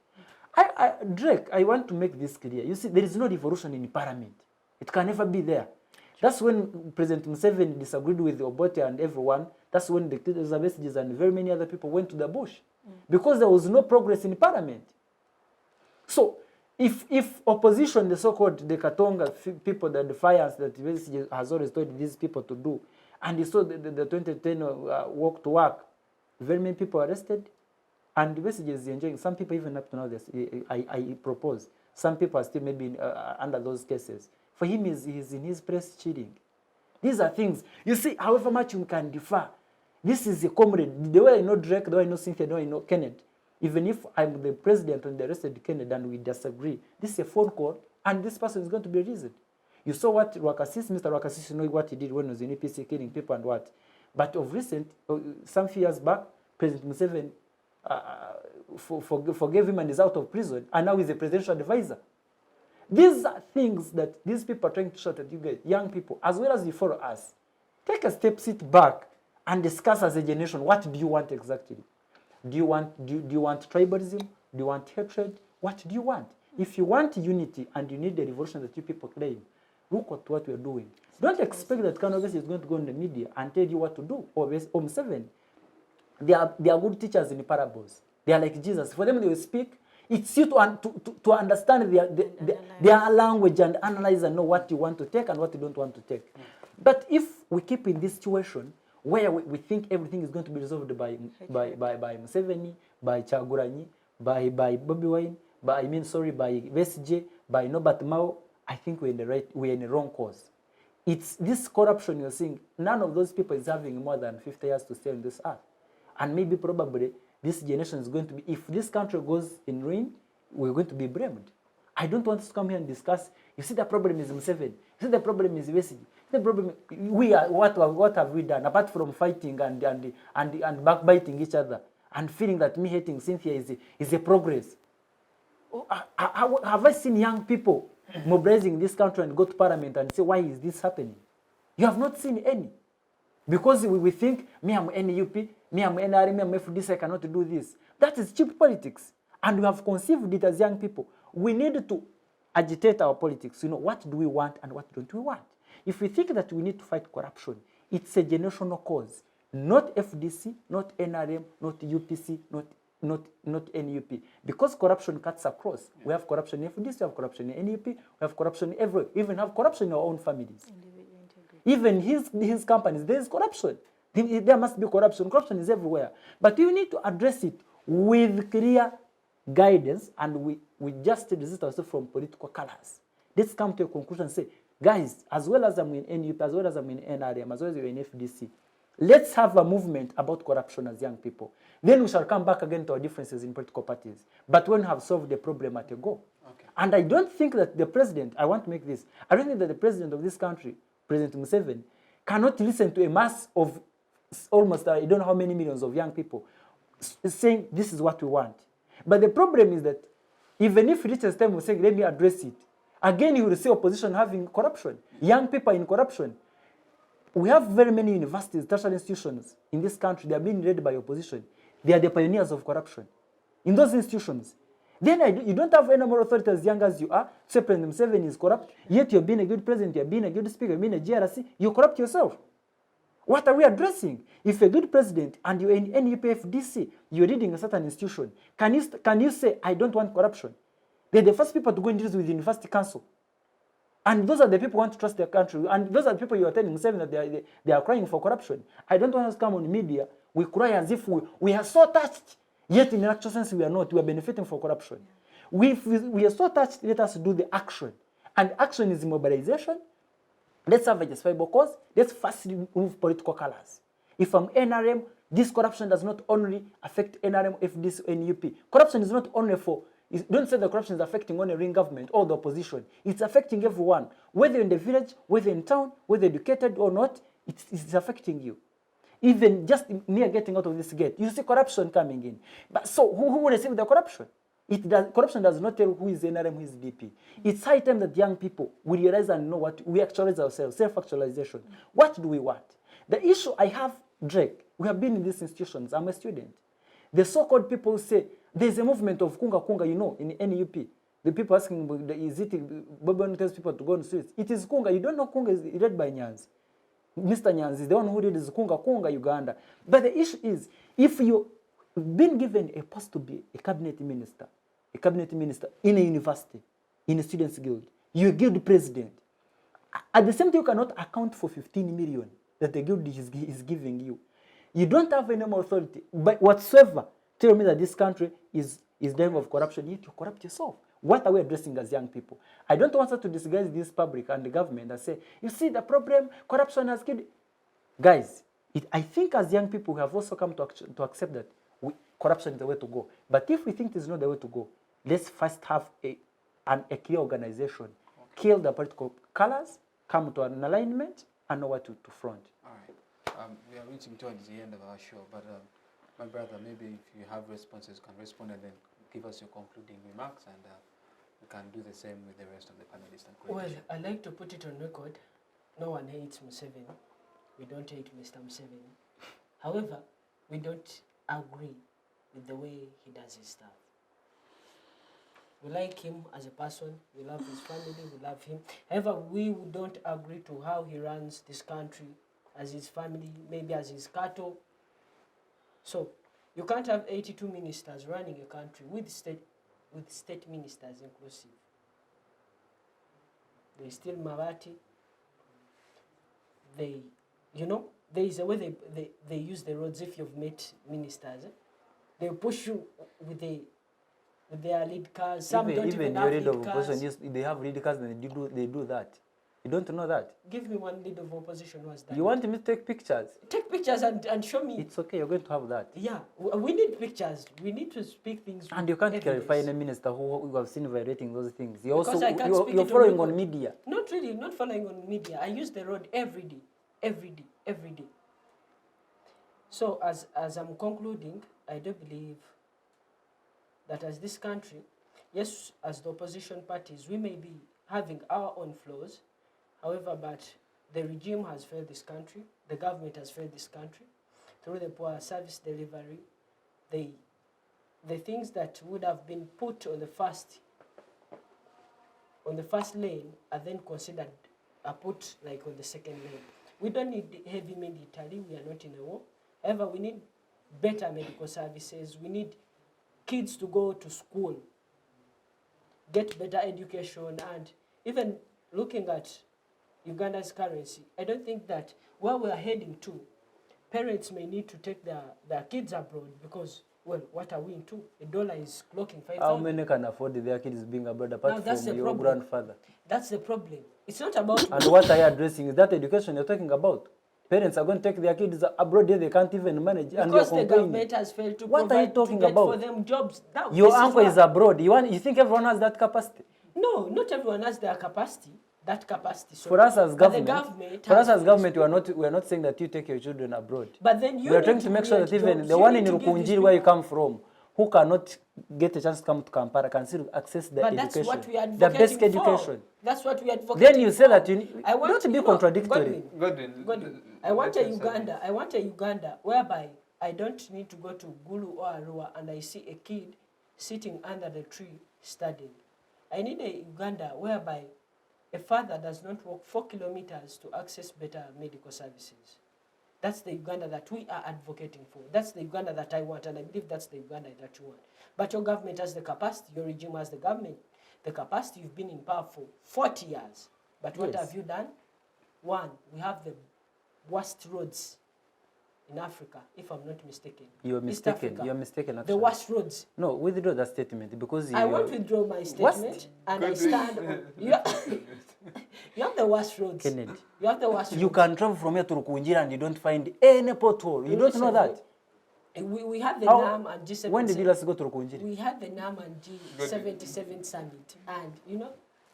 S5: Drake, I want to make this clear. You see, there is no revolution in parliament. It can never be there. That's when President Museveni disagreed with Obote and everyone. That's when the Messages and very many other people went to the bush. Because there was no progress in parliament. So, if opposition, the so-called the Katonga people, the defiance that Messages has always told these people to do, and you saw the 2010 walk to work, very many people arrested, and the Messages is enjoying. Some people even up to now, I propose. Some people are still maybe under those cases. For him, he's in his place chilling. These are things. You see, however much you can differ, this is a comrade. The way I know Drake, the way I know Cynthia, the way I know Kennedy, even if I'm the president and the arrested Kennedy and we disagree, this is a phone call, and this person is going to be reasoned. You saw what Mr. Rwakasis, you know what he did when he was in EPC, killing people and what. But of recent, some few years back, President Museveni forgave him and is out of prison, and now he's a presidential advisor. These are things that these people are trying to shout at you guys, young people, as well as you follow us. Take a step, sit back, and discuss as a generation, what do you want exactly? Do you want tribalism? Do you want hatred? What do you want? If you want unity and you need the revolution that you people claim, look at what we're doing. Don't expect that Kano is going to go in the media and tell you what to do, or Museveni. They are good teachers in parables. They are like Jesus. For them, they will speak. It's you to understand their language and analyze and know what you want to take and what you don't want to take. But if we keep in this situation where we think everything is going to be resolved by Museveni, by Chaguranyi, by Bobby Wine, by Besigye, by Norbert Mao, I think we're in the wrong course. It's this corruption you're seeing. None of those people is having more than 50 years to stay on this earth. And maybe probably this generation is going to be, if this country goes in ruin, we're going to be blamed. I don't want us to come here and discuss, you see the problem is Museveni, you see the problem is Besigye, the problem, what have we done, apart from fighting and backbiting each other, and feeling that me hating Cynthia is a progress. Have I seen young people mobilizing this country and go to parliament and say, why is this happening? You have not seen any. Because we think, me I'm NUP, me I'm NRM, me I'm FDC, I cannot do this. That is cheap politics. And we have conceived it as young people. We need to agitate our politics. You know, what do we want and what don't we want? If we think that we need to fight corruption, it's a generational cause. Not FDC, not NRM, not UPC, not NUP. Because corruption cuts across. Yeah. We have corruption in FDC, we have corruption in NUP, we have corruption everywhere. We even have corruption in our own families. Even his companies, there is corruption. There must be corruption. Corruption is everywhere. But you need to address it with clear guidance, and we just resist ourselves from political colors. Let's come to a conclusion and say, guys, as well as I'm in NUP, as well as I'm in NRM, as well as you're in FDC, let's have a movement about corruption as young people. Then we shall come back again to our differences in political parties. But when we have solved the problem at a go. Okay. And I don't think that the president, I want to make this, I don't think that the president of this country, President Museveni, cannot listen to a mass of almost, I don't know how many millions of young people saying this is what we want. But the problem is that even if he reaches time, we say, let me address it. Again, you will see opposition having corruption, young people in corruption. We have very many universities, tertiary institutions in this country. They are being led by opposition. They are the pioneers of corruption. In those institutions, then you don't have any more authority as young as you are. Say President Museveni is corrupt, yet you're being a good president, you're being a good speaker, you're being a GRC, you corrupt yourself. What are we addressing? If you're a good president and you're in NUPFDC, you're leading a certain institution, can you say, I don't want corruption? They're the first people to go and deal with the university council. And those are the people who want to trust their country. And those are the people you are telling that they are crying for corruption. I don't want us to come on media. We cry as if we are so touched. Yet in actual sense, we are not. We are benefiting from corruption. We are so touched, let us do the action. And action is mobilization. Let's have a justifiable cause. Let's first remove political colors. If I'm NRM, this corruption does not only affect NRM, FDC, or NUP. Corruption is not only for... Don't say the corruption is affecting only ring government or the opposition. It's affecting everyone. Whether in the village, whether in town, whether educated or not, it's affecting you. Even just near getting out of this gate, you see corruption coming in. But so who will receive the corruption? Corruption does not tell who is NRM, who is DP. It's high time that young people will realize and know what we actualize ourselves, self-actualization. What do we want? The issue I have, Drake, we have been in these institutions. I'm a student. The so-called people say, there's a movement of Kunga, you know, in NUP. The people asking, is it, Bobo tells people to go on the streets. It is Kunga. You don't know Kunga is led by Nyanzi. Mr. Nyanzi is the one who leads Kunga, Uganda. But the issue is, if you've been given a post to be a cabinet minister in a university, in a students' guild, you're a guild president. At the same time, you cannot account for 15 million that the guild is giving you. You don't have any more authority. But whatsoever, tell me that this country is dying of corruption, yet you corrupt yourself. What are we addressing as young people? I don't want us to disguise this public and the government and say, you see the problem, corruption has killed. Guys, I think as young people, we have also come to accept that corruption is the way to go. But if we think it's not the way to go, let's first have a clear organization, kill the political colors, come to an alignment, and know what to front.
S1: All right. We are reaching towards the end of our show, but my brother, maybe if you have responses, you can respond and then give us your concluding remarks, and we can do the same with the rest of the panelists.
S2: Well, I like to put it on record. No one hates Museveni. We don't hate Mr. Museveni. However, we don't agree with the way he does his stuff. We like him as a person. We love his family. We love him. However, we don't agree to how he runs this country as his family, maybe as his cattle. So you can't have 82 ministers running a country with state ministers inclusive. They still Marathi. There is a way they use the roads. If you've met ministers, they push you with their lead cars. Some don't even have lead cars.
S5: They have lead cars and they do that. You don't know that?
S2: Give me one leader of opposition who has done
S5: You want me to take pictures?
S2: Take pictures and show me.
S5: It's okay, you're going to have that.
S2: Yeah, we need pictures. We need to speak things.
S5: And you can't clarify any minister who have seen violating those things. You're
S2: following
S5: on media.
S2: Not really, not following on media. I use the road every day. So as I'm concluding, I do believe that as this country, yes, as the opposition parties, we may be having our own flaws. However, but the regime has failed this country, the government has failed this country through the poor service delivery, the things that would have been put on the first on the first lane are then considered, are put like on the second lane. We don't need heavy military, we are not in a war. However, we need better medical services, we need kids to go to school, get better education, and even looking at Uganda's currency, I don't think that where we are heading to, parents may need to take their kids abroad because, well, what are we into? A dollar is clocking 5,000.
S5: How many can afford their kids being abroad apart
S2: That's
S5: from
S2: the
S5: your
S2: problem.
S5: grandfather?
S2: That's the problem. It's not about...
S5: And what are you addressing? Is that education you're talking about? Parents are going to take their kids abroad here, they can't even manage.
S2: Because
S5: and you're
S2: the
S5: complaining.
S2: government has failed to
S5: What are you
S2: provide
S5: talking
S2: to get
S5: about?
S2: for them jobs.
S5: Your uncle is abroad. You think everyone has that capacity?
S2: No, not everyone has their capacity. That capacity.
S5: For us as
S2: But the
S5: government, we are not saying that you take your children abroad.
S2: But then you
S5: we are trying to make sure that even the one in Rukunjiri where you come from, who cannot get a chance to come to Kampala, can still access the education.
S2: That's what we are advocating
S5: the basic
S2: for.
S5: education.
S2: That's what we are advocating
S5: Then you say that you
S2: want
S5: not be contradictory.
S1: Godwin,
S2: I want a Uganda whereby I don't need to go to Gulu or Arua and I see a kid sitting under the tree studying. I need a Uganda whereby a father does not walk 4 kilometers to access better medical services. That's the Uganda that we are advocating for. That's the Uganda that I want, and I believe that's the Uganda that you want. But your government has the capacity, your regime has the government, the capacity. You've been in power for 40 years. But what have you done? One, we have the worst roads in Africa, if I'm not mistaken.
S5: You're mistaken. You're mistaken, actually.
S2: The worst roads.
S5: No, withdraw that statement because
S2: I won't withdraw my statement, and I stand on... You have the worst roads.
S5: Kennedy.
S2: You have the worst roads.
S5: You can travel from here to Rukunjira and you don't find any pothole. You don't know that?
S2: We had the NAM and G77.
S5: When did you last go to Rukunjiri?
S2: We had the NAM and G77 summit, and you know,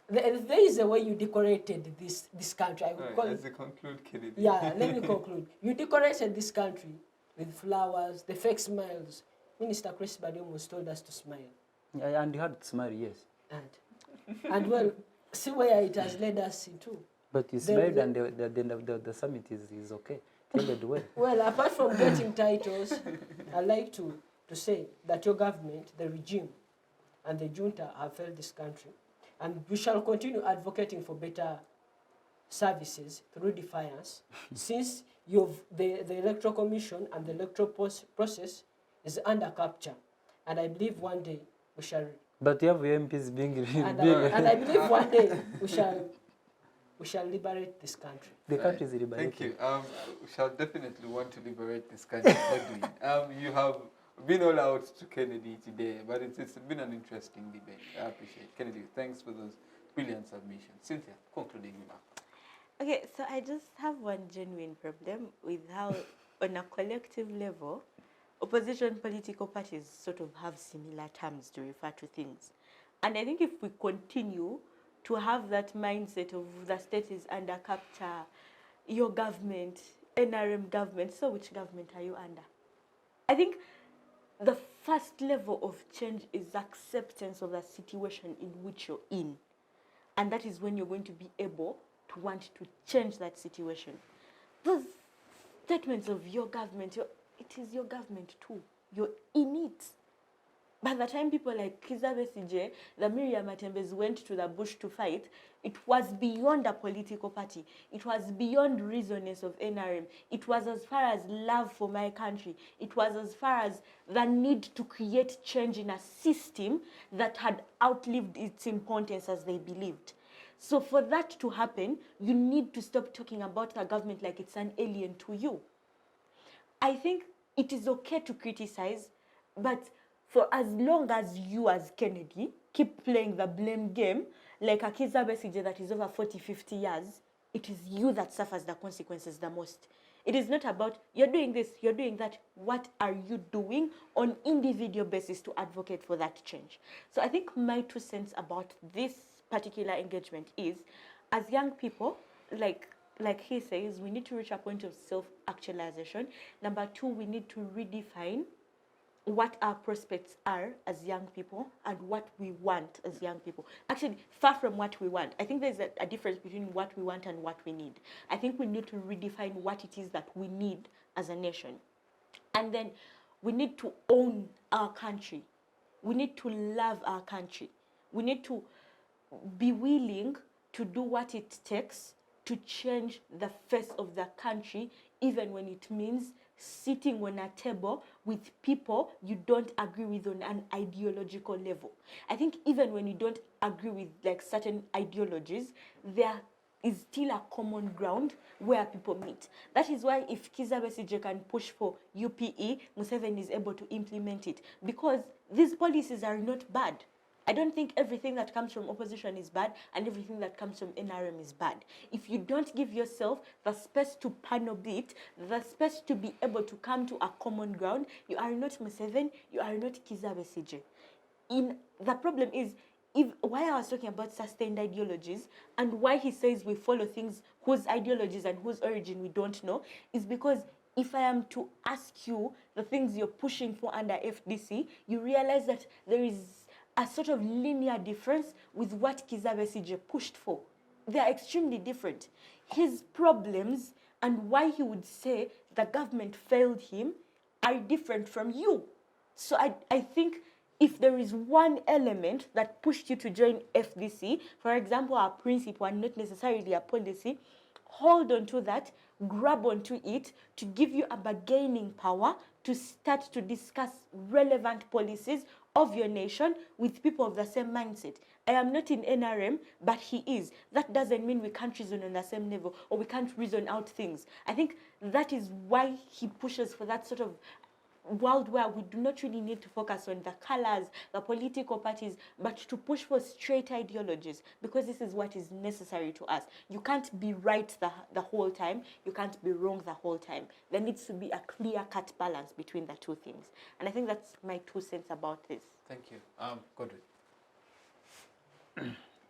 S2: there is a way you decorated this country. I would call
S1: as it conclude, Kennedy.
S2: Yeah, let me conclude. You decorated this country with flowers, the fake smiles. Minister Chris Badium was told us to smile.
S5: Yeah, and you had to smile, yes.
S2: And well, see where it has led us into.
S5: But you smiled and the summit is okay. Tended well.
S2: Well, apart from getting titles, I'd like to say that your government, the regime, and the junta have failed this country. And we shall continue advocating for better services through defiance, since the Electoral Commission and the electoral process is under capture. And I believe one day we shall...
S5: But you have your MPs being...
S2: and I believe one day we shall liberate this country.
S5: The country is liberated.
S1: Thank you. We shall definitely want to liberate this country. You have been all out to Kennedy today, but it's been an interesting debate. I appreciate it. Kennedy, thanks for those brilliant submissions. Cynthia, concluding remark.
S3: Okay, so I just have one genuine problem with how, on a collective level, opposition political parties sort of have similar terms to refer to things. And I think if we continue to have that mindset of the state is under capture, your government, NRM government, so which government are you under? I think the first level of change is acceptance of the situation in which you're in. And that is when you're going to be able to want to change that situation. Those statements of your government, it is your government too. You're in it. By the time people like Kizza Besigye, the Miriam Matembes went to the bush to fight, it was beyond a political party. It was beyond reasonableness of NRM. It was as far as love for my country. It was as far as the need to create change in a system that had outlived its importance as they believed. So for that to happen, you need to stop talking about the government like it's an alien to you. I think it is okay to criticize, but for as long as you as Kennedy keep playing the blame game, like a Kizza Besigye that is over 40, 50 years, it is you that suffers the consequences the most. It is not about, you're doing this, you're doing that. What are you doing on individual basis to advocate for that change? So I think my 2 cents about this particular engagement is, as young people, like he says, we need to reach a point of self-actualization. Number 2, we need to redefine what our prospects are as young people and what we want as young people. Actually, far from what we want. I think there's a difference between what we want and what we need. I think we need to redefine what it is that we need as a nation. And then we need to own our country. We need to love our country. We need to be willing to do what it takes to change the face of the country, even when it means sitting on a table with people you don't agree with on an ideological level. I think even when you don't agree with like certain ideologies, there is still a common ground where people meet. That is why if Kizza Besigye can push for UPE, Museveni is able to implement it, because these policies are not bad. I don't think everything that comes from opposition is bad and everything that comes from NRM is bad. If you don't give yourself the space to panel it, the space to be able to come to a common ground, you are not Museveni, you are not Kizza Besigye. The problem is, why I was talking about sustained ideologies and why he says we follow things whose ideologies and whose origin we don't know, is because if I am to ask you the things you're pushing for under FDC, you realize that there is a sort of linear difference with what Kizza Besigye pushed for. They are extremely different. His problems and why he would say the government failed him are different from you. So I think if there is one element that pushed you to join FDC, for example, a principle and not necessarily a policy, hold on to that, grab onto it to give you a bargaining power to start to discuss relevant policies of your nation with people of the same mindset. I am not in NRM, but he is. That doesn't mean we can't reason on the same level or we can't reason out things. I think that is why he pushes for that sort of world where we do not really need to focus on the colors, the political parties, but to push for straight ideologies, because this is what is necessary to us. You can't be right the whole time. You can't be wrong the whole time. There needs to be a clear-cut balance between the two things. And I think that's my 2 cents about this.
S1: Thank you. Godwin.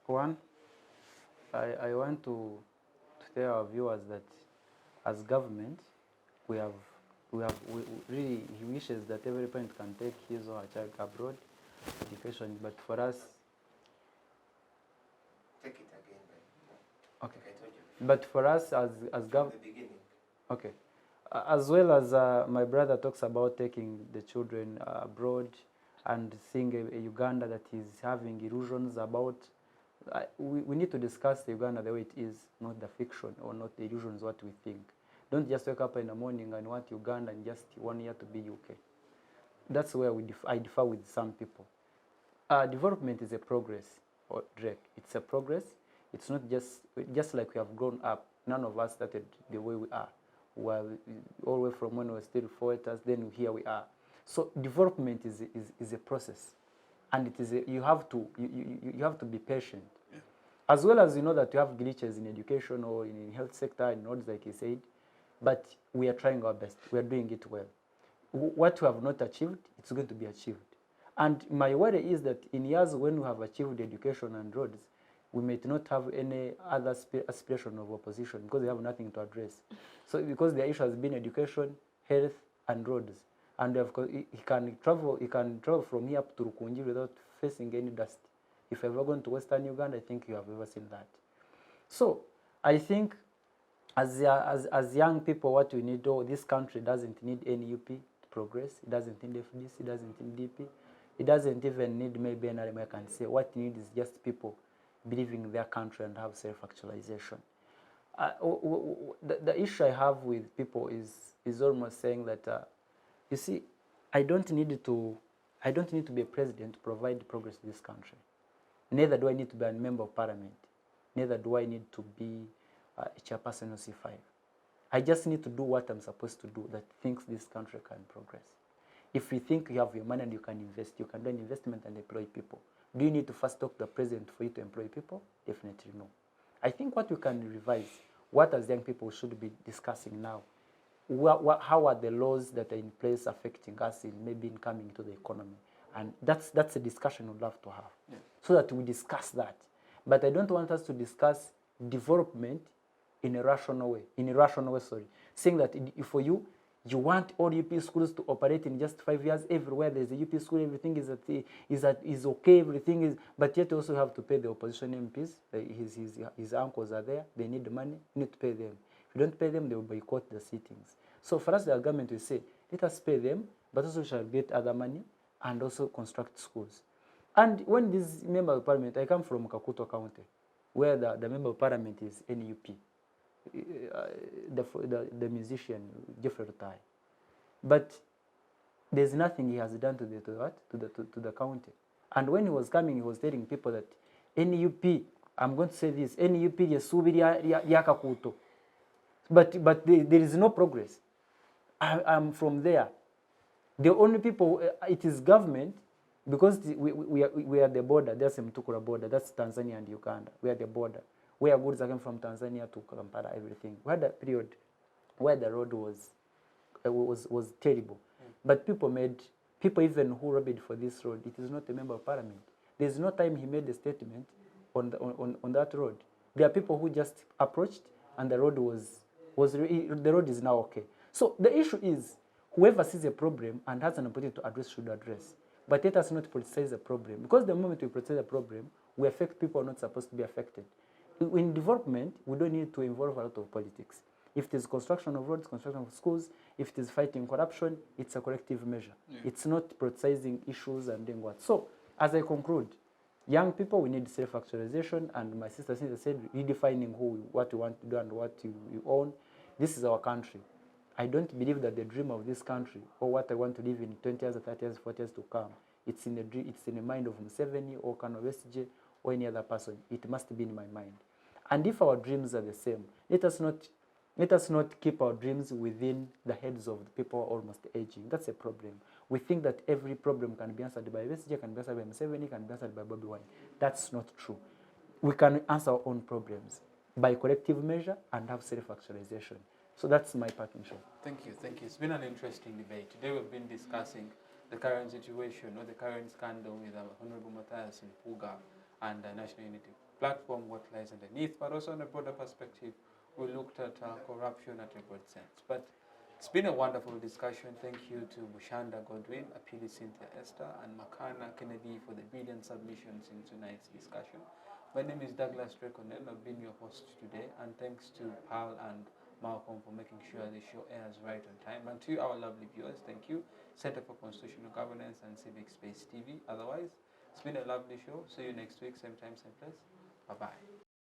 S5: One, I want to tell our viewers that as government, we really, he wishes that every parent can take his or her child abroad education, but for us,
S7: take it again.
S5: okay.
S7: Like I told you.
S5: But for us as
S7: From the beginning.
S5: okay, as well as my brother talks about taking the children abroad and seeing a Uganda that is having illusions about, we need to discuss the Uganda the way it is, not the fiction or not the illusions what we think. Don't just wake up in the morning and want Uganda and just 1 year to be UK. That's where I differ with some people. Development is a progress, or Drake. It's a progress. It's not just like we have grown up. None of us started the way we are. Well, all the way from when we were still 4 years, then here we are. So development is a process, and it is you have to be patient, yeah. As well as you know that you have glitches in education or in health sector and not like you said, but we are trying our best. We are doing it well. What we have not achieved, it's going to be achieved. And my worry is that in years when we have achieved education and roads, we may not have any other aspiration of opposition because we have nothing to address. So because the issue has been education, health, and roads, and he can travel from here up to Rukunji without facing any dust. If you've ever gone to Western Uganda, I think you have ever seen that. So I think as young people, what we need, this country doesn't need any UP to progress. It doesn't need FDC, it doesn't need DP. It doesn't even need maybe NRM, I can say. What it needs is just people believing in their country and have self-actualization. The issue I have with people is almost saying that, you see, I don't need to be a president to provide progress to this country. Neither do I need to be a member of parliament. Neither do I need to be a chairperson of C5. I just need to do what I'm supposed to do that thinks this country can progress. If you think you have your money and you can invest, you can do an investment and employ people. Do you need to first talk to the president for you to employ people? Definitely no. I think what we can revise, what as young people should be discussing now, how are the laws that are in place affecting us in maybe in coming to the economy? And that's a discussion we'd love to have, yeah. So that we discuss that. But I don't want us to discuss development in a rational way, saying that for you want all UP schools to operate in just 5 years. Everywhere there's a UP school, everything is okay, everything is, but yet you also have to pay the opposition MPs. His uncles are there, they need the money, you need to pay them. If you don't pay them, they will boycott the sittings. So for us, the government will say, let us pay them, but also we shall get other money and also construct schools. And when this member of parliament, I come from Kakuto County, where the member of parliament is NUP, the musician, Jeffrey Rutai. But there's nothing he has done to the county. And when he was coming, he was telling people that NUP, I'm going to say this, NUP ya Kakuto. But there is no progress. I'm from there. The only people, it is government, because we are the border, that's the Mtukura border, that's Tanzania and Uganda. We are the border, where goods are coming from Tanzania to Kampala, everything. We had a period where the road was terrible. But people even who lobbied for this road, it is not a member of parliament. There's no time he made a statement on that road. There are people who just approached and the road the road is now okay. So the issue is, whoever sees a problem and has an opportunity to address should address. But let us not politicize the problem, because the moment we politicize the problem, we affect people who are not supposed to be affected. In development, we don't need to involve a lot of politics. If it is construction of roads, construction of schools, if it is fighting corruption, it's a collective measure. Yeah. It's not politicizing issues and doing what. So, as I conclude, young people, we need self-actualization, and my sister Cynthia said, redefining what you want to do and what you own. This is our country. I don't believe that the dream of this country, or what I want to live in 20 years, 30 years, 40 years to come, it's in the mind of Museveni or Kano Westje or any other person. It must be in my mind. And if our dreams are the same, let us not keep our dreams within the heads of the people who are almost aging. That's a problem. We think that every problem can be answered by Westje, can be answered by Museveni, can be answered by Bobby Wine. That's not true. We can answer our own problems by collective measure and have self-actualization. So that's my parting shot.
S1: Thank you, thank you. It's been an interesting debate. Today we've been discussing the current situation or the current scandal with Honorable Matthias Mpuuga and the National Unity Platform, what lies underneath, but also on a broader perspective, we looked at corruption at a broad sense. But it's been a wonderful discussion. Thank you to Bushanda Godwin, Apili Cynthia Esther, and Makana Kennedy for the brilliant submissions in tonight's discussion. My name is Douglas Drake. I've been your host today, and thanks to Paul and Malcolm for making sure the show airs right on time. And to our lovely viewers, thank you. Center for Constitutional Governance and Civic Space TV. Otherwise, it's been a lovely show. See you next week, same time, same place. Bye-bye.